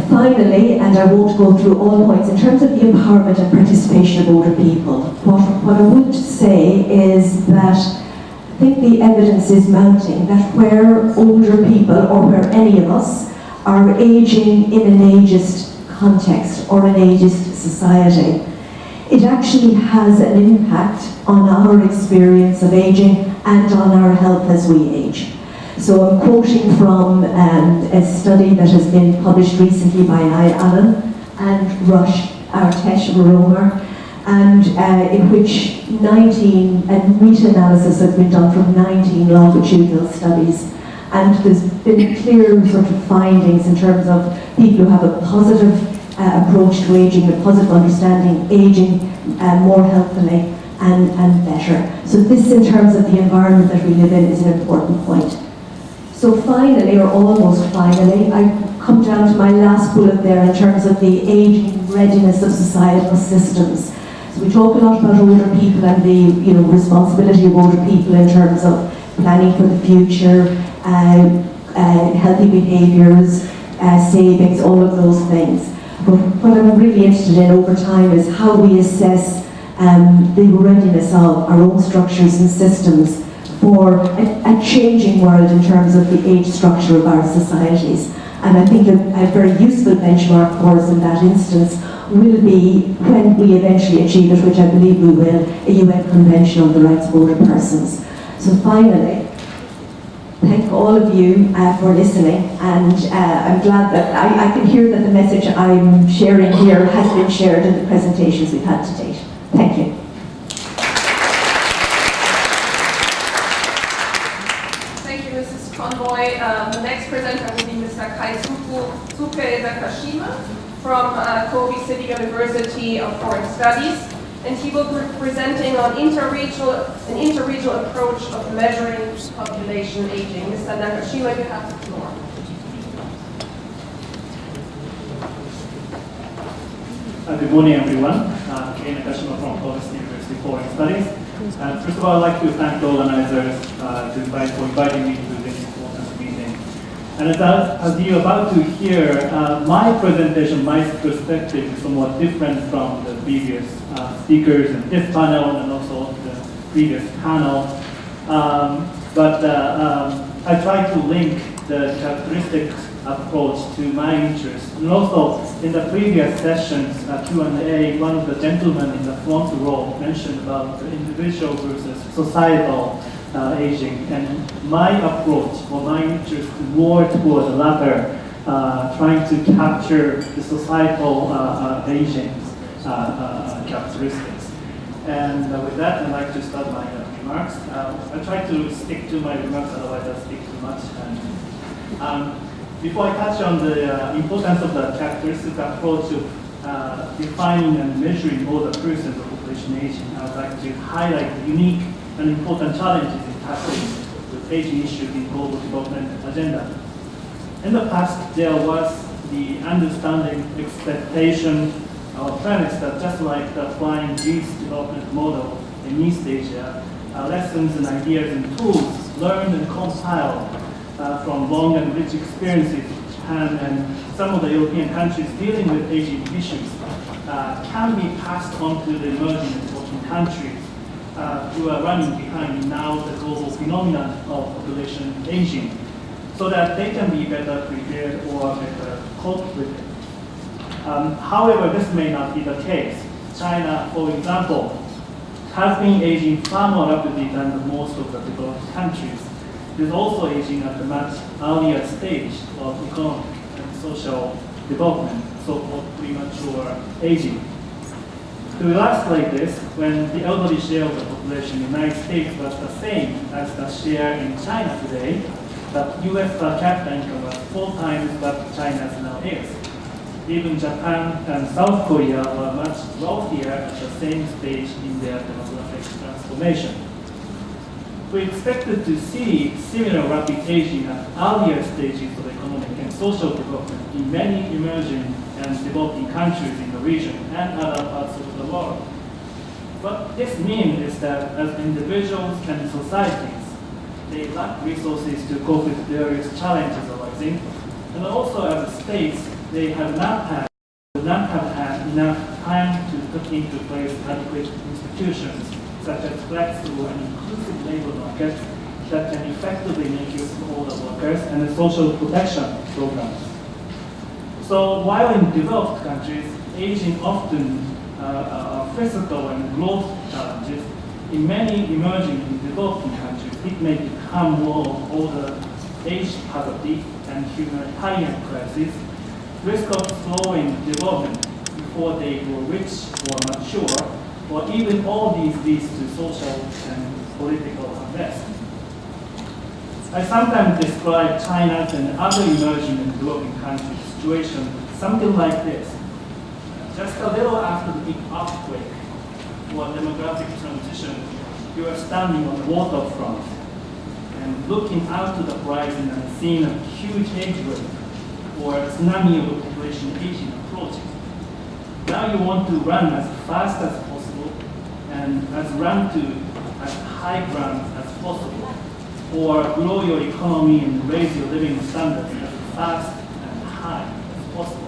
Finally, and I won't go through all points, in terms of the empowerment and participation of older people, what I would say is that I think the evidence is mounting that where older people, or where any of us, are aging in an ageist context or an ageist society, it actually has an impact on our experience of aging and on our health as we age. So I'm quoting from a study that has been published recently by Amal and Rafeh, and in which 19 meta-analysis has been done from 19 longitudinal studies, and there's been clear sort of findings in terms of people who have a positive approach to aging, a positive understanding, aging more healthily and better. So this, in terms of the environment that we live in, is an important point. So finally, or almost finally, I come down to my last bullet there in terms of the aging readiness of societal systems. So we talk a lot about older people and the responsibility of older people in terms of planning for the future, healthy behaviours, savings, all of those things. But what I'm really interested in over time is how we assess the readiness of our own structures and systems for a changing world in terms of the age structure of our societies. And I think a very useful benchmark for us in that instance will be when we eventually achieve it, which I believe we will, a UN Convention on the Rights of Older Persons. So finally, thank all of you for listening, and I'm glad that I can hear that the message I'm sharing here has been shared in the presentations we've had to date. Thank you. Thank you, Mrs. Conboy. The next presenter will be Mr. Kaisuke Nakashima from Kobe City University of Foreign Studies, and he will be presenting on an interregional approach of measuring population aging. Mr. Nakashima, you have the floor. Good morning, everyone. Kei Nakashima from Kobe City University Foreign Studies. First of all, I'd like to thank the organizers for inviting me to this important meeting. And as you're about to hear, my presentation, my perspective is somewhat different from the previous speakers in this panel and also the previous panel. But I try to link the characteristics approach to my interest. And also, in the previous sessions, Q&A, one of the gentlemen in the front row mentioned about the individual versus societal aging. And my approach or my interest more toward the latter, trying to capture the societal aging characteristics. And with that, I'd like to start my remarks. I try to stick to my remarks, otherwise I'll speak too much. And, before I touch on the importance of the characteristic approach of defining and measuring older persons of population aging, I would like to highlight the unique and important challenges in tackling with aging issues in global development agenda. In the past, there was the understanding, expectation, or premise that just like the flying geese development model in East Asia, lessons and ideas and tools learned and compiled from long and rich experiences in Japan and some of the European countries dealing with aging issues can be passed on to the emerging and developing countries who are running behind now the global phenomenon of population aging, so that they can be better prepared or better cope with it. However, this may not be the case. China, for example, has been aging far more rapidly than most of the developed countries. It is also aging at a much earlier stage of economic and social development, so-called premature aging. To illustrate this, when the elderly share of the population in the United States was the same as the share in China today, the US per capita income was 4 times what China's now is. Even Japan and South Korea were much wealthier at the same stage in their demographic transformation. We expected to see similar rapid aging at earlier stages of economic and social development in many emerging and developing countries in the region and other parts of the world. What this means is that as individuals and societies, they lack resources to cope with various challenges arising, and also as states, they have not had enough time to put into place adequate institutions such as flexible and inclusive labor markets that can effectively make use of older workers and social protection programs. So while in developed countries, aging often are physical and growth challenges, in many emerging and developing countries, it may become more of older age poverty and humanitarian crisis, risk of slowing development before they grow rich or mature, or even all these leads to social and political unrest. I sometimes describe China's and other emerging and developing countries' situation something like this. Just a little after the big earthquake or demographic transition, you are standing on the waterfront and looking out to the horizon and seeing a huge age wave or a tsunami of population aging approaching. Now you want to run as fast as possible and run to as high ground as possible, or grow your economy and raise your living standards as fast and high as possible.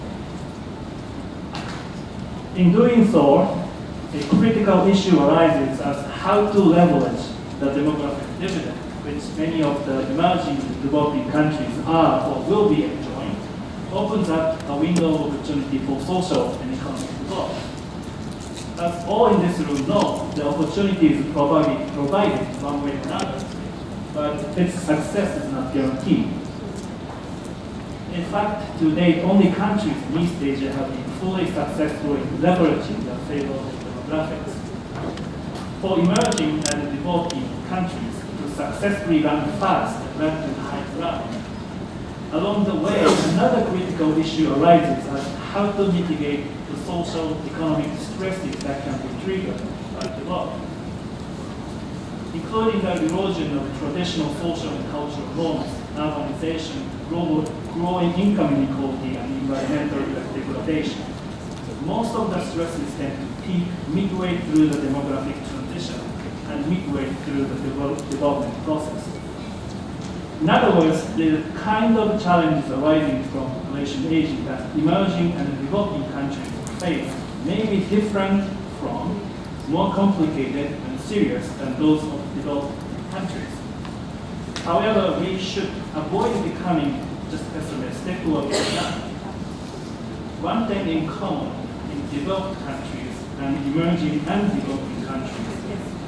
In doing so, a critical issue arises as how to leverage the demographic dividend, which many of the emerging and developing countries are or will be enjoying, opens up a window of opportunity for social and economic development. As all in this room know, the opportunity is provided one way or another, but its success is not guaranteed. In fact, to date, only countries in East Asia have been fully successful in leveraging the favorable demographics. For emerging and developing countries to successfully run fast and run to high ground, along the way, another critical issue arises as how to mitigate the social economic stresses that can be triggered by development, including the erosion of traditional social and cultural norms, urbanization, growing income inequality, and environmental degradation. Most of the stresses tend to peak midway through the demographic transition and midway through the development process. In other words, the kind of challenges arising from population aging that emerging and developing countries face may be different from, more complicated and serious than those of developed countries. However, we should avoid becoming just pessimistic or ignorant. One thing in common in developed countries and emerging and developing countries,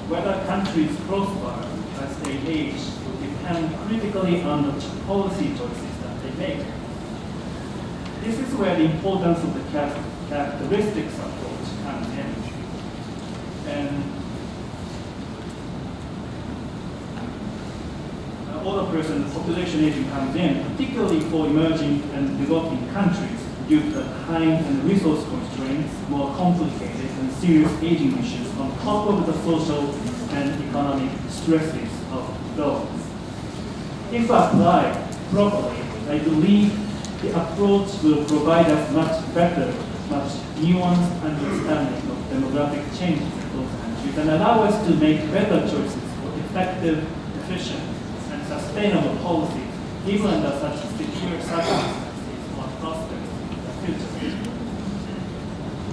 whether countries prosper as they age will depend critically on the policy choices that they make. This is where the importance of the characteristics approach comes in. And older person, population aging comes in, particularly for emerging and developing countries due to the time and resource constraints, more complicated and serious aging issues on top of the social and economic stresses of development. If applied properly, I believe the approach will provide us much better, much nuanced understanding of demographic changes in those countries and allow us to make better choices for effective, efficient, and sustainable policies, even under such severe circumstances or prospects in the future.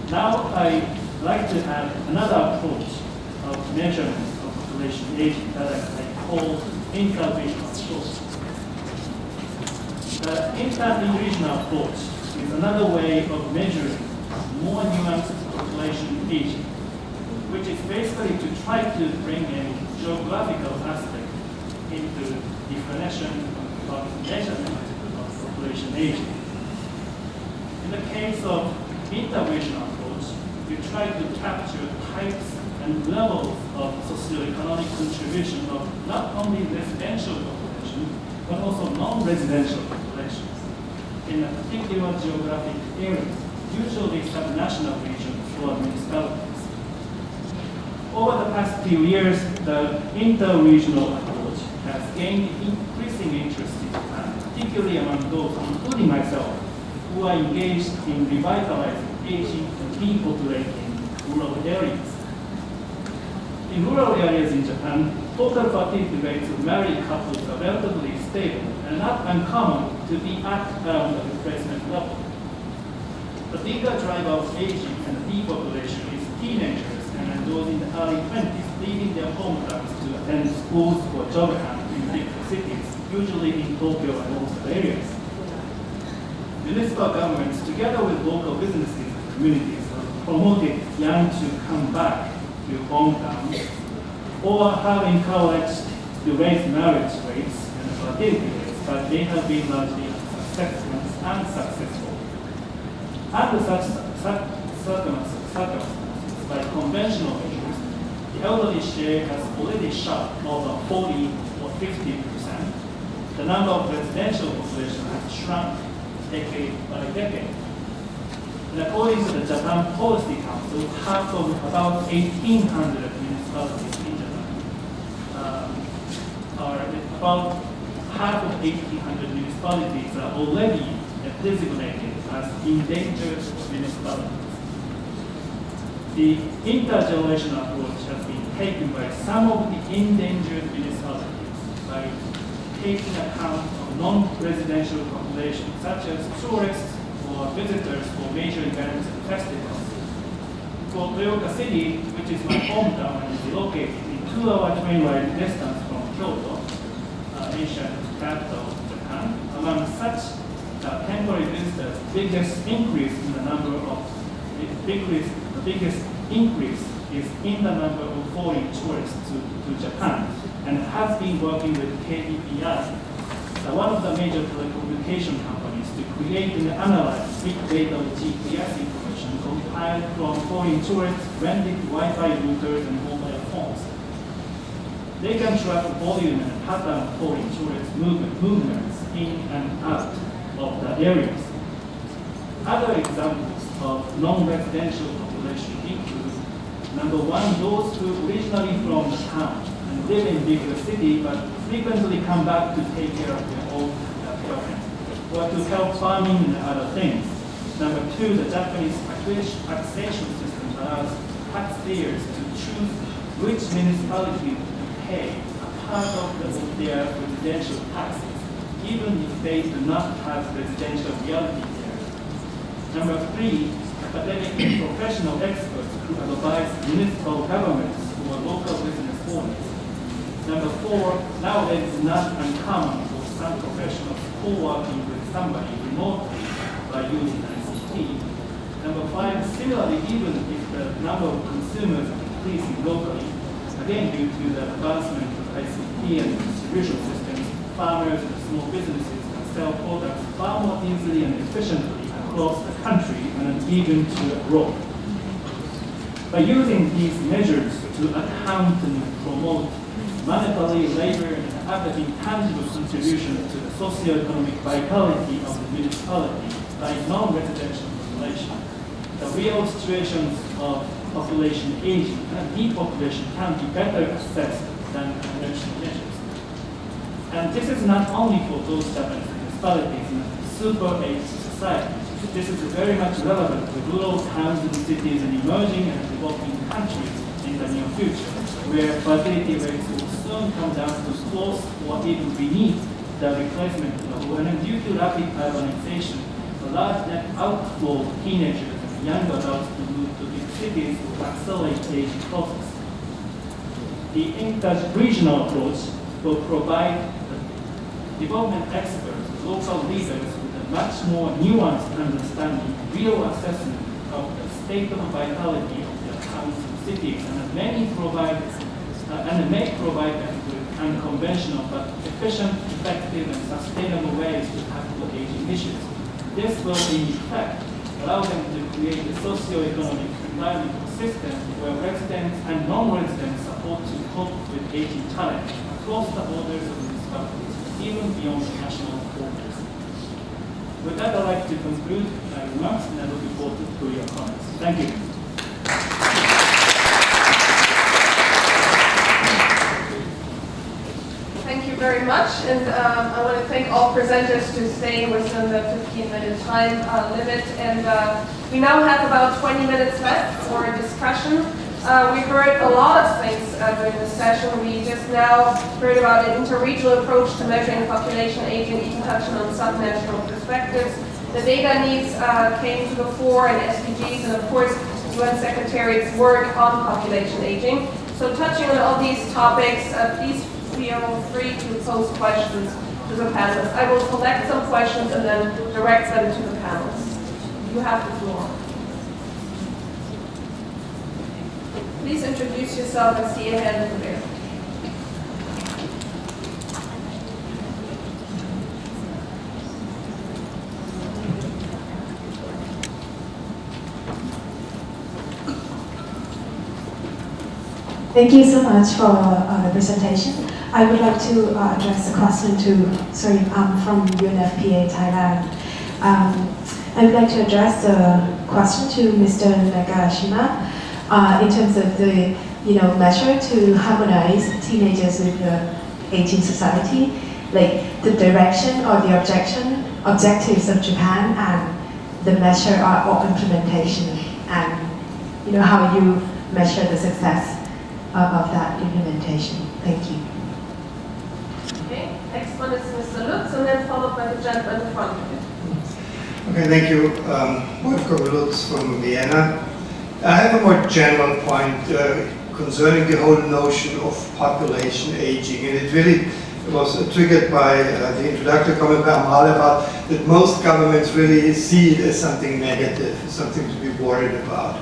Now, I'd like to add another approach of measurements of population aging that I call interregional approach. The interregional approach is another way of measuring more nuanced population aging, which is basically to try to bring in geographical aspect into definition of measurement of population aging. In the case of interregional approach, you try to capture types and levels of socioeconomic contribution of not only residential population, but also non-residential populations in a particular geographic area. usually subnational regions or municipalities. Over the past few years, the inter-regional approach has gained increasing interest in Japan, particularly among those, including myself, who are engaged in revitalizing aging and depopulating rural areas. In rural areas in Japan, total fertility rates of married couples are relatively stable and not uncommon to be at around the replacement level. The bigger driver of aging and depopulation is teenagers and those in the early 20s leaving their hometowns to attend schools or job camps in big cities, usually in Tokyo and Osaka areas. Municipal governments, together with local businesses and communities, have promoted young to come back to hometowns or have encouraged to raise marriage rates and fertility rates, but they have been largely unsuccessful. Under such circumstances, by conventional measures, the elderly share has already shot over 40 or 50%. The number of residential population has shrunk decade by decade. And according to the Japan Policy Council, half of about 1,800 municipalities in Japan about half of 1,800 municipalities are already designated as endangered municipalities. The intergenerational approach has been taken by some of the endangered municipalities by taking account of non-residential population, such as tourists or visitors for major events and festivals. For Toyota City, which is my hometown and is located in 2-hour train ride distance from Kyoto, ancient capital of Japan, among such temporary visitors, the biggest increase is in the number of foreign tourists to Japan, and has been working with KDPI, one of the major telecommunication companies, to create and analyze big data GPS information compiled from foreign tourists, rented Wi-Fi routers, and mobile phones. They can track volume and pattern of foreign tourist movements in and out of the areas. Other examples of non-residential population include, number one, those who originally from the town and live in bigger city but frequently come back to take care of their own parents or to help farming and other things. Number two, the Japanese taxation system allows taxpayers to choose which municipality to pay a part of their residential taxes, even if they do not have residential reality there. Number three, academic and professional experts who advise municipal governments or local business owners. Number four, nowadays it's not uncommon for some professionals co-working with somebody remotely by using ICT. Number five, similarly, even if the number of consumers is increasing locally, again due to the advancement of ICT and distribution systems, farmers and small businesses can sell products far more easily and efficiently across the country and even to abroad. By using these measures to account and promote monetary, labor, and other intangible contributions to the socio-economic vitality of the municipality by non-residential population, the real situations of population aging and depopulation can be better assessed than conventional measures. And this is not only for those Japanese municipalities in a super-aged society. This is very much relevant to rural towns and cities and emerging and developing countries in the near future, where fertility rates will soon come down to close or even beneath the replacement level. And due to rapid urbanization, the large net outflow of teenagers and young adults to move to big cities will accelerate the aging process. The inter-regional approach will provide development experts, local leaders, with a much more nuanced understanding, real assessment of the state of vitality of their towns and cities, and may provide them with unconventional but efficient, effective, and sustainable ways to tackle aging issues. This will, in effect, allow them to create a socio-economic environmental system where residents and non-residents support to cope with aging challenges across the borders of municipalities, even beyond national borders. With that, I'd like to conclude my remarks, and I'm looking forward to your comments. Thank you. Thank you very much, and I want to thank all presenters to stay within the 15-minute time limit. And we now have about 20 minutes left for a discussion. We heard a lot of things during this session. We just now heard about an interregional approach to measuring population aging, even touching on subnational perspectives. The data needs came to the fore, and SDGs, and of course, UN Secretariat's work on population aging. So touching on all these topics, please feel free to pose questions to the panelists. I will collect some questions and then direct them to the panelists. You have the floor. Please introduce yourself and see a hand over there. Thank you so much for the presentation. I would like to address a question to, I'm from UNFPA Thailand. I would like to address the question to Mr. Nagashima in terms of the measure to harmonize teenagers with the aging society, like the direction or the objectives of Japan and the measure or implementation, and how you measure the success of that implementation. Thank you. Okay, next one is Mr. Lutz, and then followed by the gentleman in front of you. Okay, thank you. Wolfgang Lutz from Vienna. I have a more general point concerning the whole notion of population aging, and it really was triggered by the introductory comment by Amal about that most governments really see it as something negative, something to be worried about.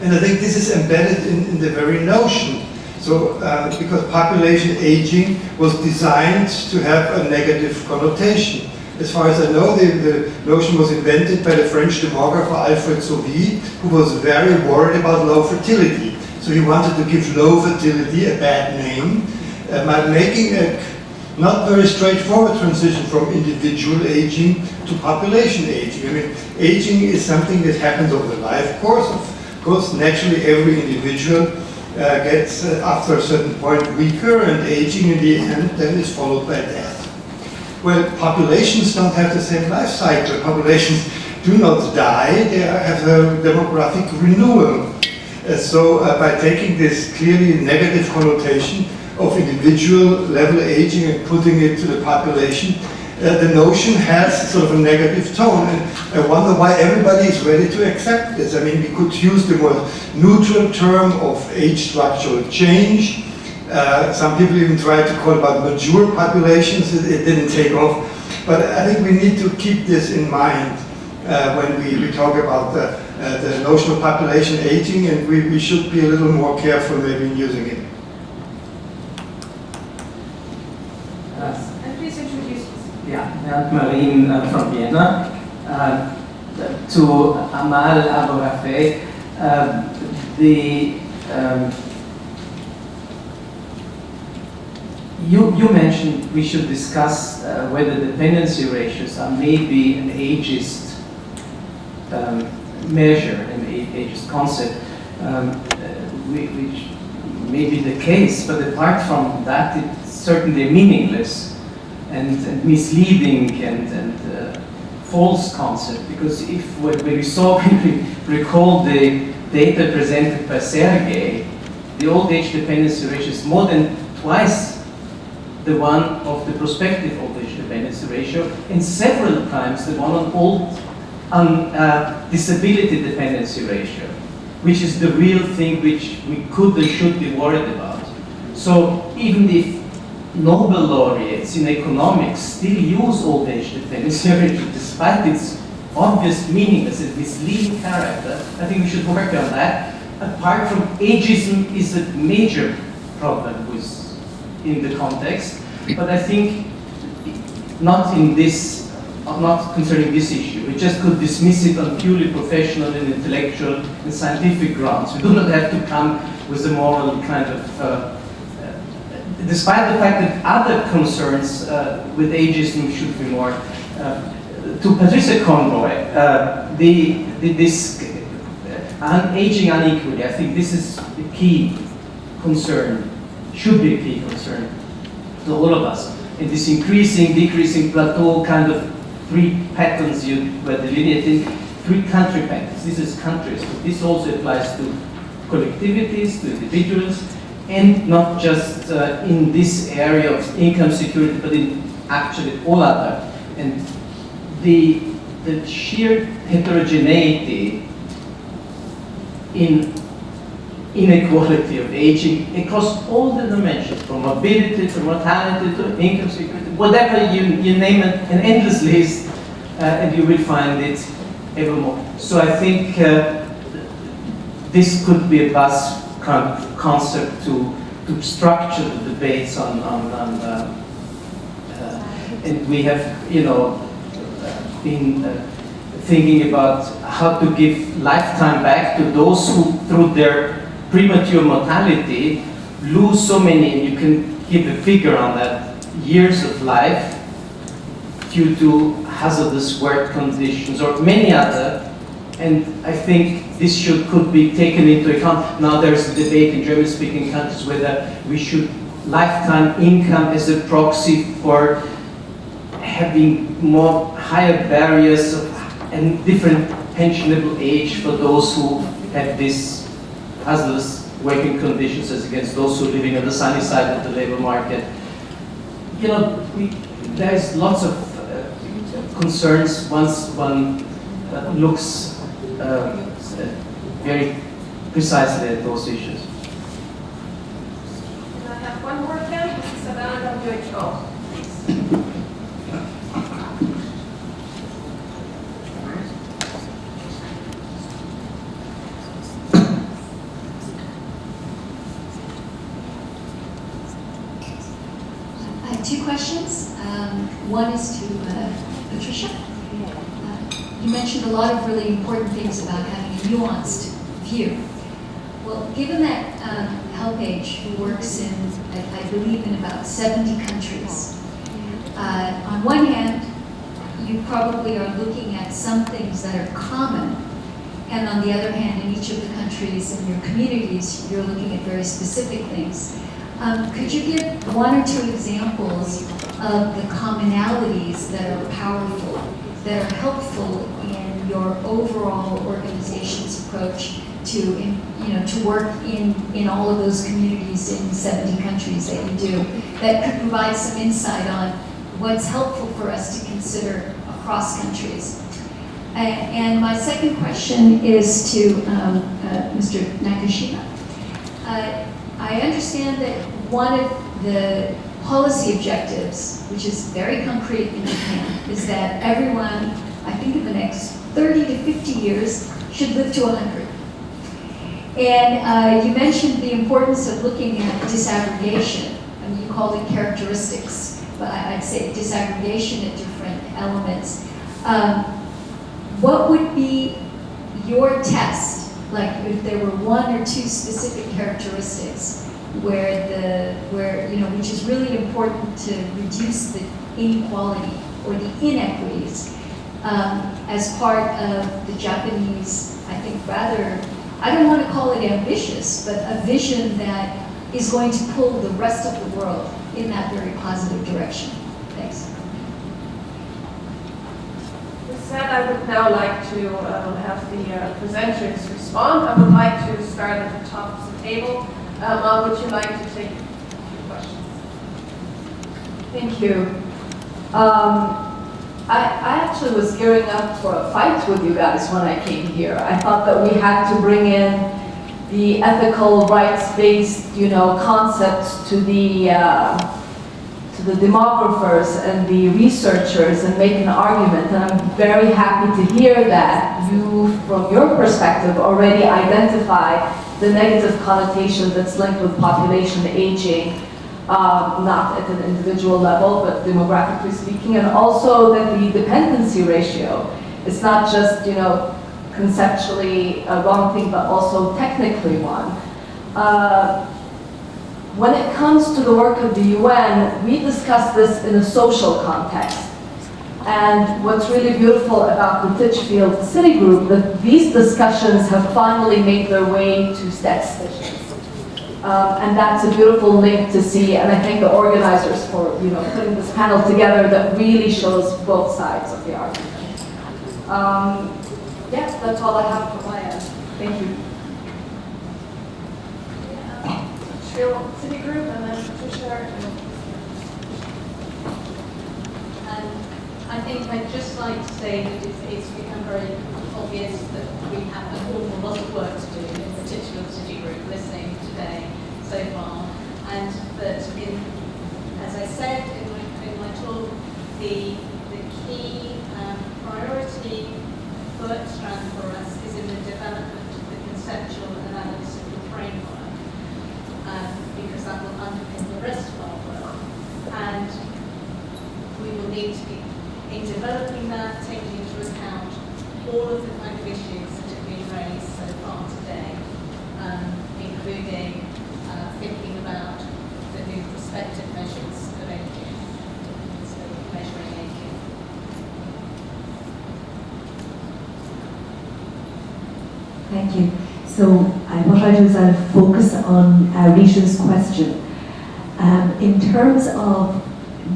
And I think this is embedded in the very notion. So, because population aging was designed to have a negative connotation. As far as I know, the notion was invented by the French demographer Alfred Sauvy, who was very worried about low fertility. So he wanted to give low fertility a bad name by making a not very straightforward transition from individual aging to population aging. I mean, aging is something that happens over the life course. Of course, naturally, every individual gets, after a certain point, weaker, and aging in the end then is followed by death. Well, populations don't have the same life cycle. Populations do not die, they have a demographic renewal. So by taking this clearly negative connotation of individual level aging and putting it to the population, the notion has sort of a negative tone, and I wonder why everybody is ready to accept this. I mean, we could use the more neutral term of age structural change. Some people even tried to call it about mature populations. It didn't take off. But I think we need to keep this in mind when we talk about the notion of population aging, and we should be a little more careful maybe in using it. And please introduce yourself. Yeah, Marine from Vienna. To Amal, Abou, Rafeh, you mentioned we should discuss whether dependency ratios are maybe an ageist measure, an ageist concept, which may be the case, but apart from that, it's certainly meaningless and misleading and false concept, because if when we saw, we recall the data presented by Sergey, the old age dependency ratio is more than twice the one of the prospective old age dependency ratio, and several times the one on disability dependency ratio, which is the real thing which we could and should be worried about. So even if Nobel laureates in economics still use old age dependency ratio despite its obvious meaningless and misleading character, I think we should work on that. Apart from ageism is a major problem in the context, but I think not concerning this issue. We just could dismiss it on purely professional and intellectual and scientific grounds. We do not have to come with a moral kind of despite the fact that other concerns with ageism should be more to Patricia Conroy, this aging unequally, I think this is a key concern, should be a key concern to all of us. In this increasing, decreasing plateau kind of three patterns you were delineating, three country patterns. This is countries, but this also applies to collectivities, to individuals, and not just in this area of income security, but in actually all other. And the sheer heterogeneity in inequality of aging across all the dimensions, from mobility to mortality to income security, whatever you name it, an endless list, and you will find it ever more. So I think this could be a bus concept to structure the debates on and we have, been thinking about how to give lifetime back to those who, through their premature mortality, lose so many, and you can give a figure on that, years of life due to hazardous work conditions or many other. And I think this could be taken into account. Now there's a debate in German-speaking countries whether we should lifetime income as a proxy for having higher barriers and different pensionable age for those who have this hazardous working conditions as against those who are living on the sunny side of the labor market. There's lots of concerns once one looks very precisely at those issues. Can I have one more again? This is Sabine, WHO. I have two questions. One is to Patricia. You mentioned a lot of really important things about having a nuanced view. Well, given that HelpAge, who works in, I believe, in about 70 countries, on one hand, you probably are looking at some things that are common, and on the other hand, in each of the countries and your communities, you're looking at very specific things. Could you give one or two examples of the commonalities that are powerful, that are helpful in your overall organization's approach to work in all of those communities in 70 countries that you do, that could provide some insight on what's helpful for us to consider across countries? And my second question is to Mr. Nakashima. I understand that one of the policy objectives, which is very concrete in Japan, is that everyone, I think in the next 30 to 50 years, should live to 100. And you mentioned the importance of looking at disaggregation. I mean, you called it characteristics, but I'd say disaggregation at different elements. What would be your test? Like if there were one or two specific characteristics which is really important to reduce the inequality or the inequities as part of the Japanese, I think rather, I don't want to call it ambitious, but a vision that is going to pull the rest of the world in that very positive direction. Thanks. Said, I would now like to have the presenters respond. I would like to start at the top of the table. Amal, would you like to take questions? Thank you. I actually was gearing up for a fight with you guys when I came here. I thought that we had to bring in the ethical rights-based, concepts to the demographers and the researchers and make an argument. And I'm very happy to hear that you, from your perspective, already identify the negative connotation that's linked with population aging, not at an individual level, but demographically speaking, and also that the dependency ratio is not just, conceptually a wrong thing, but also technically one. When it comes to the work of the UN, we discuss this in a social context. And what's really beautiful about the Titchfield City Group, that these discussions have finally made their way to STET stations. And that's a beautiful link to see, and I thank the organizers for putting this panel together that really shows both sides of the argument. Yeah, that's all I have from my end. Thank you. Titchfield City Group, and then Patricia. And I think I'd just like to say that it's become very obvious that we have an awful lot of work to do in the Titchfield City Group, listening today so far, and that as I said in my talk, the key priority work strand for us is in the development of the conceptual and analytical framework, because that will underpin the rest of our work. And we will need to be, in developing that, taking into account all of the kind of issues that have been raised so far today, including thinking about the new prospective measures of aging, so measuring aging. Thank you. So what I do is I'll focus on Rita's question. In terms of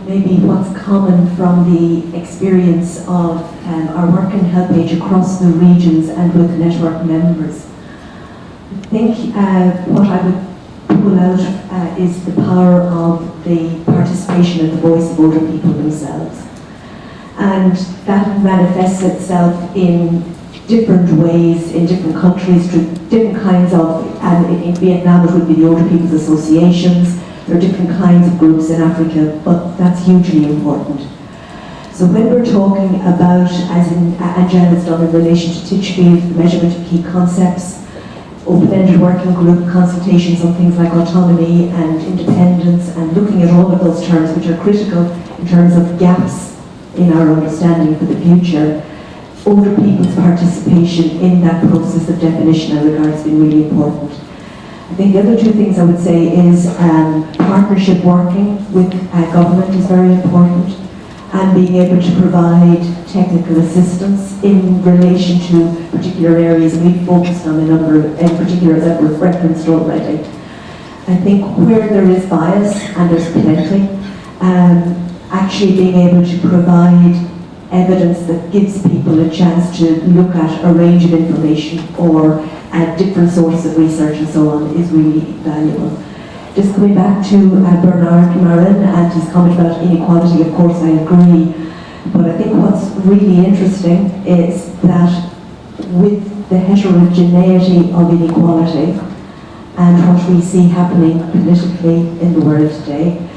maybe what's common from the experience of our work in HelpAge across the regions and with network members, I think what I would pull out is the power of the participation and the voice of older people themselves. And that manifests itself in different ways in different countries, through different kinds of, and in Vietnam it would be the Older People's Associations. There are different kinds of groups in Africa, but that's hugely important. So when we're talking about, as Angele has done in relation to Titchfield, the measurement of key concepts, open-ended working group consultations on things like autonomy and independence, and looking at all of those terms which are critical in terms of gaps in our understanding for the future, older people's participation in that process of definition I regard has been really important. I think the other two things I would say is partnership working with government is very important, and being able to provide technical assistance in relation to particular areas, and we've focused on a number in particular that were referenced already. I think where there is bias, and there's plenty, actually being able to provide evidence that gives people a chance to look at a range of information or at different sources of research and so on is really valuable. Just coming back to Bernard Marin and his comment about inequality, of course I agree, but I think what's really interesting is that with the heterogeneity of inequality and what we see happening politically in the world today,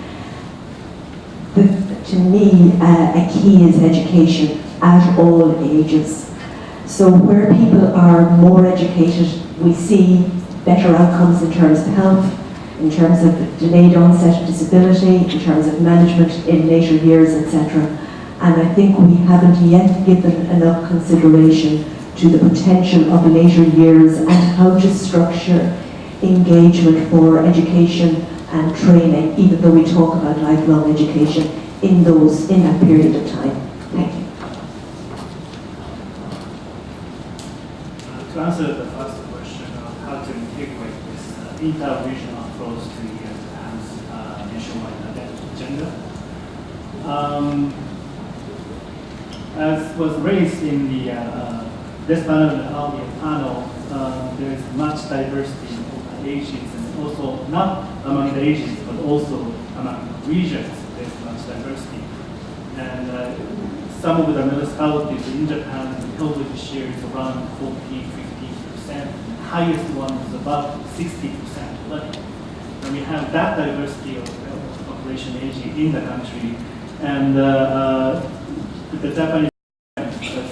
to me, a key is education at all ages. So where people are more educated, we see better outcomes in terms of health, in terms of delayed onset of disability, in terms of management in later years, etc. And I think we haven't yet given enough consideration to the potential of later years and how to structure engagement for education and training, even though we talk about lifelong education in that period of time. Thank you. To answer the first question on how to integrate this inter-regional approach to Japan's nationwide agenda, as was raised in the this panel, there is much diversity of ages, and also not among the ages, but also among regions. There's much diversity, and some of the municipalities in Japan, the coverage share is around 40–50%. The highest one is about 60%. And we have that diversity of population aging in the country, and the Japanese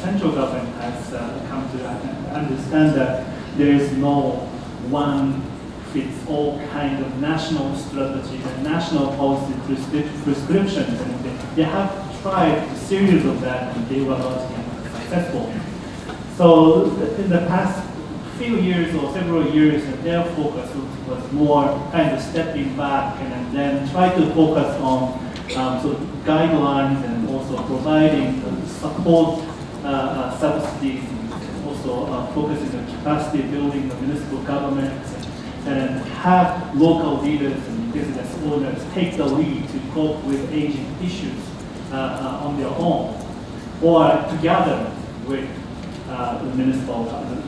central government has come to understand that there is no one fits all kind of national strategy and national policy prescriptions, and they have tried a series of that, and they were not successful. So in the past few years or several years, their focus was more kind of stepping back and then try to focus on sort of guidelines and also providing support subsidies, and also focusing on capacity building of municipal governments, and have local leaders and business owners take the lead to cope with aging issues on their own, or together with the municipal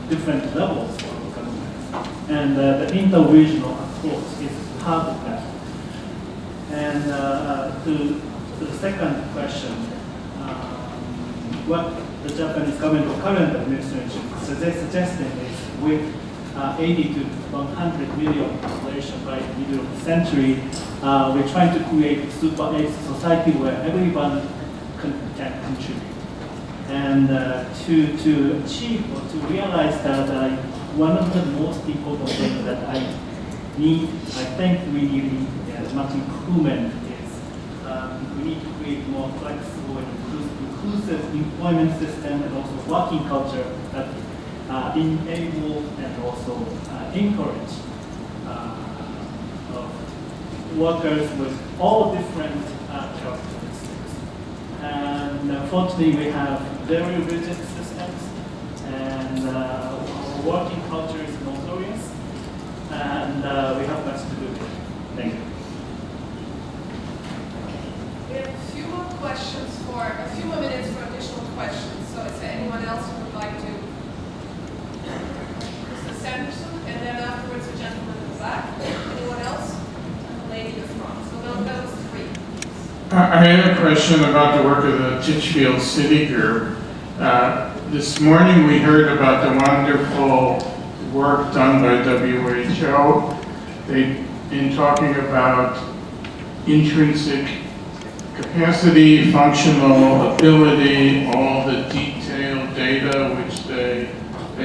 different levels of government. And the interregional approach is part of that. And to the second question, what the Japanese government or current administration suggesting is with 80 to 100 million population by the middle of the century, we're trying to create a super age society where everyone can contribute. And to achieve or to realize that one of the most important things that I think we need as much improvement is we need to create more flexible and inclusive employment system and also working culture that enable and also encourage workers with all different characteristics. And unfortunately, we have very rigid systems, and our working culture is notorious, and we have much to do there. Thank you. We have a few more questions for, a few more minutes for additional questions. So is there anyone else who would like to? Mr. Sanderson, and then afterwards a gentleman in the back. Anyone else? And the lady in the front. So those three. I have a question about the work of the Titchfield City Group. This morning we heard about the wonderful work done by WHO. They've been talking about intrinsic capacity, functional ability, all the detailed data which they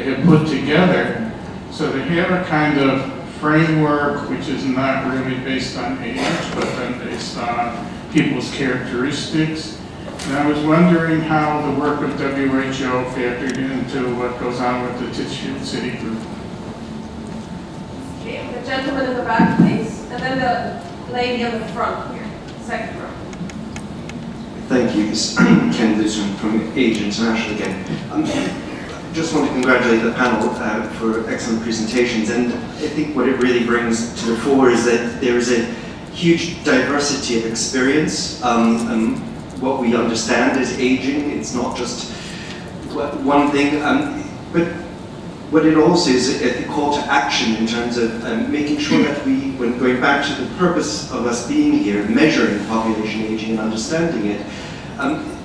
have put together. So they have a kind of framework which is not really based on age, but then based on people's characteristics. And I was wondering how the work of WHO factored into what goes on with the Titchfield City Group. Okay, the gentleman in the back, please. And then the lady in the front here, second row. Thank you. This is Ken Luzon from Age International again. Just want to congratulate the panel for excellent presentations. And I think what it really brings to the fore is that there is a huge diversity of experience. What we understand is aging. It's not just one thing. But what it also is a call to action in terms of making sure that we, when going back to the purpose of us being here, measuring population aging and understanding it,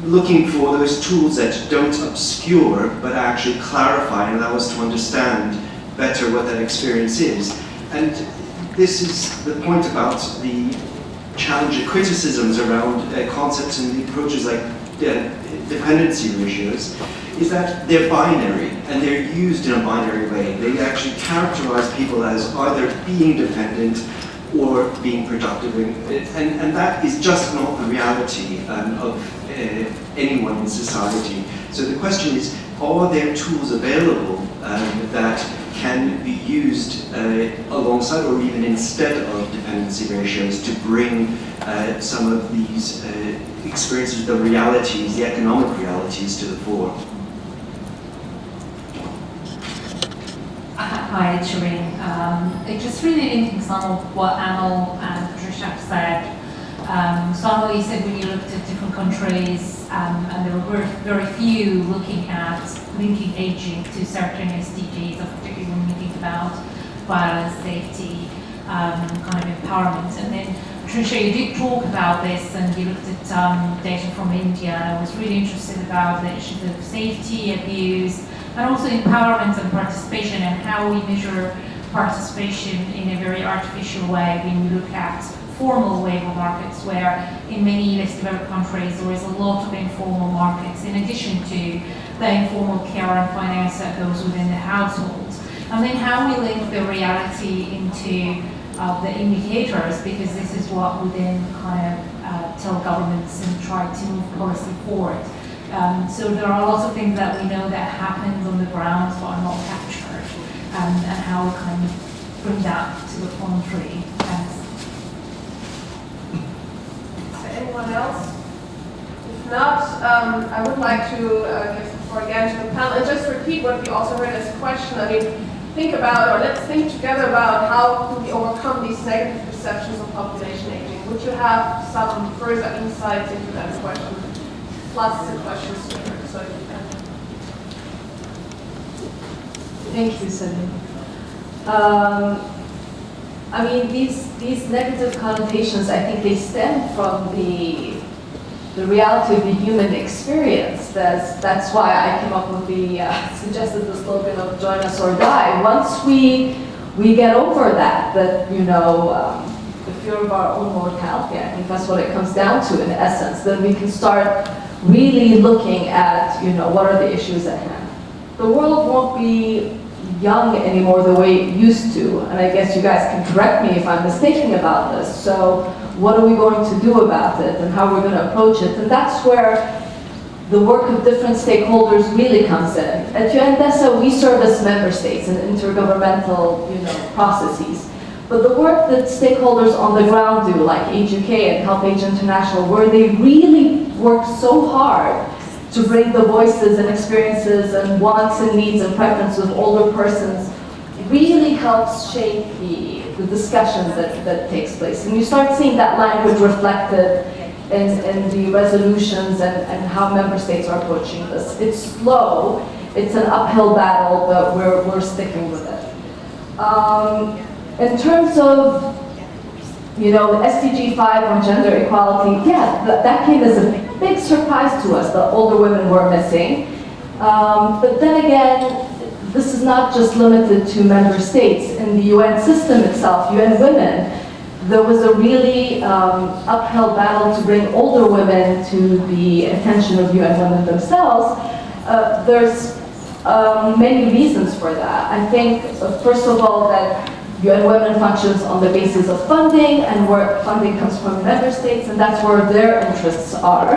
looking for those tools that don't obscure but actually clarify and allow us to understand better what that experience is. And this is the point about the challenge and criticisms around concepts and the approaches like dependency ratios, is that they're binary and they're used in a binary way. They actually characterize people as either being dependent or being productive, and that is just not the reality of anyone in society. So the question is, are there tools available that can be used alongside or even instead of dependency ratios to bring some of these experiences, the realities, the economic realities to the fore? Hi, it's Sabine. Just really linking some of what Amal and Patricia have said. So Amal, you said when you looked at different countries, and there were very few looking at linking aging to certain SDGs, particularly when you think about violence, safety, kind of empowerment. And then Patricia, you did talk about this, and you looked at data from India, and I was really interested about the issues of safety, abuse, and also empowerment and participation, and how we measure participation in a very artificial way when we look at formal labor markets, where in many less developed countries there is a lot of informal markets, in addition to the informal care and finance that goes within the household. And then how we link the reality into the indicators, because this is what we then kind of tell governments and try to move policy forward. So there are lots of things that we know that happens on the ground but are not captured. and how we kind of bring that to the commentary. Thanks. Anyone else? If not, I would like to give the floor again to the panel and just repeat what we also heard as a question. I mean, think about, or let's think together about how can we overcome these negative perceptions of population aging. Would you have some further insights into that question, plus the questions to her? So you can. Thank you, Sabine. I mean, these negative connotations, I think they stem from the reality of the human experience. That's why I came up with suggested the slogan of "Join us or die." Once we get over that you know, the fear of our own mortality, I think that's what it comes down to in essence. Then we can start really looking at, you know, what are the issues at hand. The world won't be young anymore the way it used to, and I guess you guys can correct me if I'm mistaken about this. So what are we going to do about it, and how are we going to approach it? And that's where the work of different stakeholders really comes in. At UNDESA, we serve as member states in intergovernmental, you know, processes. But the work that stakeholders on the ground do, like Age UK and Help Age International, where they really work so hard to bring the voices and experiences and wants and needs and preferences of older persons, really helps shape the discussions that takes place. And you start seeing that language reflected in the resolutions and how member states are approaching this. It's slow, it's an uphill battle, but we're sticking with it. In terms of, you know, the SDG 5 on gender equality, yeah, that came as a big surprise to us that older women were missing. But then again, this is not just limited to member states. In the UN system itself, UN Women, there was a really uphill battle to bring older women to the attention of UN Women themselves. There's many reasons for that. I think, first of all, that UN Women functions on the basis of funding, and where funding comes from member states, and that's where their interests are.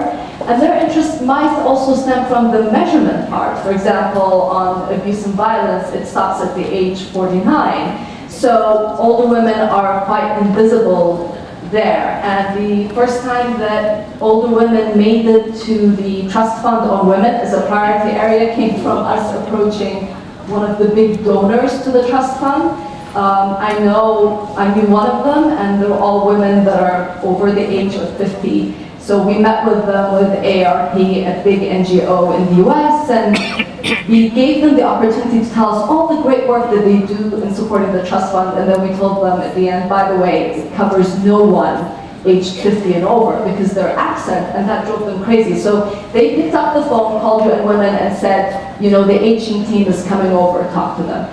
And their interests might also stem from the measurement part. For example, on abuse and violence, it stops at the age 49. So older women are quite invisible there. And the first time that older women made it to the Trust Fund on Women as a priority area came from us approaching one of the big donors to the Trust Fund. I knew one of them, and they're all women that are over the age of 50. So we met with them with ARP, a big NGO in the US, and we gave them the opportunity to tell us all the great work that they do in supporting the Trust Fund, and then we told them at the end, by the way, it covers no one aged 50 and over, because their accent, and that drove them crazy. So they picked up the phone, called UN Women, and said, you know, the aging team is coming over, talk to them.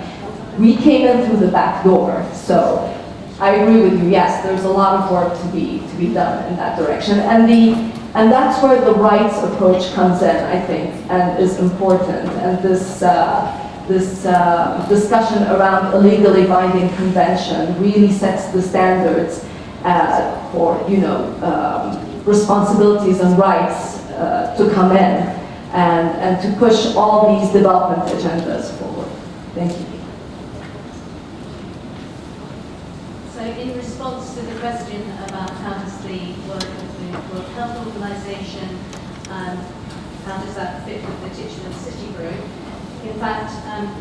We came in through the back door, so I agree with you. Yes, there's a lot of work to be done in that direction, and that's where the rights approach comes in, I think, and is important. And this discussion around a legally binding convention really sets the standards for, you know, responsibilities and rights to come in and to push all these development agendas forward. Thank you. So in response to the question about how does the work of the World Health Organization, how does that fit with the Titchfield City Group? In fact,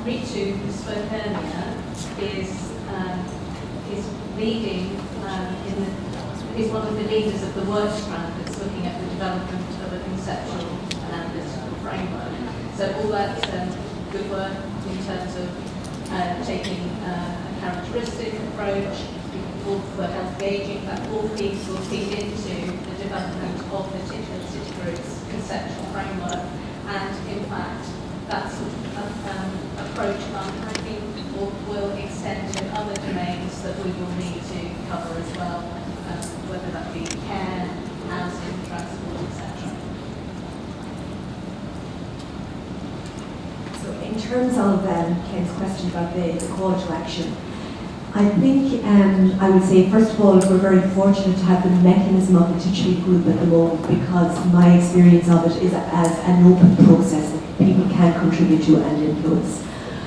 Ritu, who spoke earlier, is leading, is one of the leaders of the work strand that's looking at the development of a conceptual and analytical framework. So all that good work in terms of taking a characteristic approach, for health gauging, that all feeds will feed into the development of the Titchfield City Group's conceptual framework. And in fact, that sort of approach I think will extend to other domains that we will need to cover as well, whether that be care, housing, transport, etc. So in terms of Ken's question about the call to action, I think I would say, first of all, we're very fortunate to have the mechanism of the Titchfield Group at the moment, because my experience of it is as an open process that people can contribute to and influence.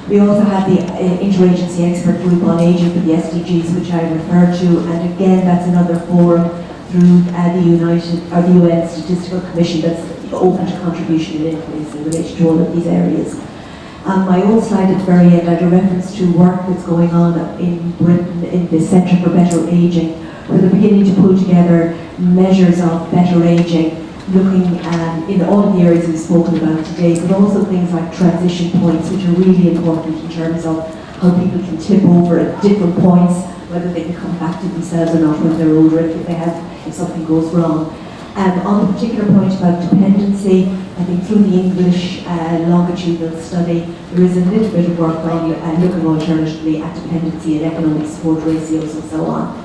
We also had the interagency expert group on aging for the SDGs, which I referred to, and again, that's another forum through the UN Statistical Commission that's open to contribution and influence in relation to all of these areas. My own slide at the very end, I had a reference to work that's going on in Britain in the Centre for Better Ageing, where they're beginning to pull together measures of better ageing, looking in all of the areas we've spoken about today, but also things like transition points, which are really important in terms of how people can tip over at different points, whether they can come back to themselves or not when they're older, if something goes wrong. On the particular point about dependency, I think through the English longitudinal study, there is a little bit of work on looking alternatively at dependency and economic support ratios and so on.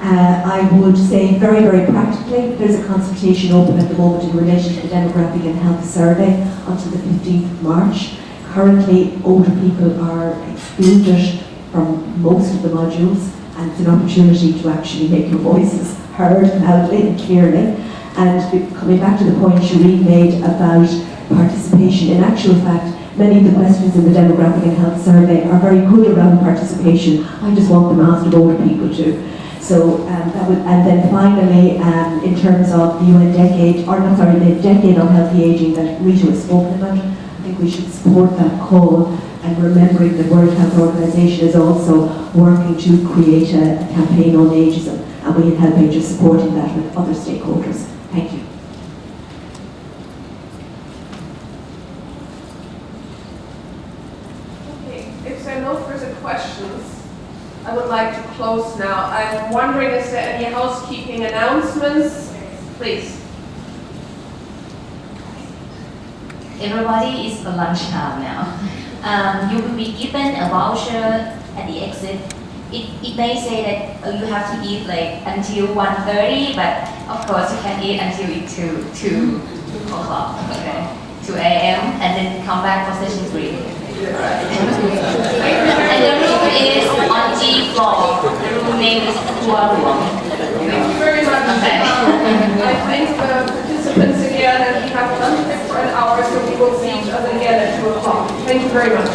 I would say very, very practically, there's a consultation open at the moment in relation to the Demographic and Health Survey until the 15th of March. Currently, older people are excluded from most of the modules, and it's an opportunity to actually make your voices heard loudly and clearly. And coming back to the point Shireen made about participation, in actual fact, many of the questions in the Demographic and Health Survey are very good around participation. I just want them asked of older people too. So and then finally, in terms of the UN decade, the decade on healthy ageing that Rita has spoken about, I think we should support that call, and remembering the World Health Organization is also working to create a campaign on ageism, and we at HelpAge are supporting that with other stakeholders. Thank you. Okay, if there are no further questions, I would like to close now. I'm wondering, is there any housekeeping announcements? Please. Everybody, it's for lunchtime now. You will be given a voucher at the exit. It may say that you have to eat like until 1:30, but of course you can eat until 2 o'clock, okay, 2 a.m. and then come back for session 3. And the room is on G floor. The room name is Chulalongkorn. Thank you very much. Okay. I thank the participants again, and we have lunch for an hour, so we will see each other again at 2 o'clock. Thank you very much.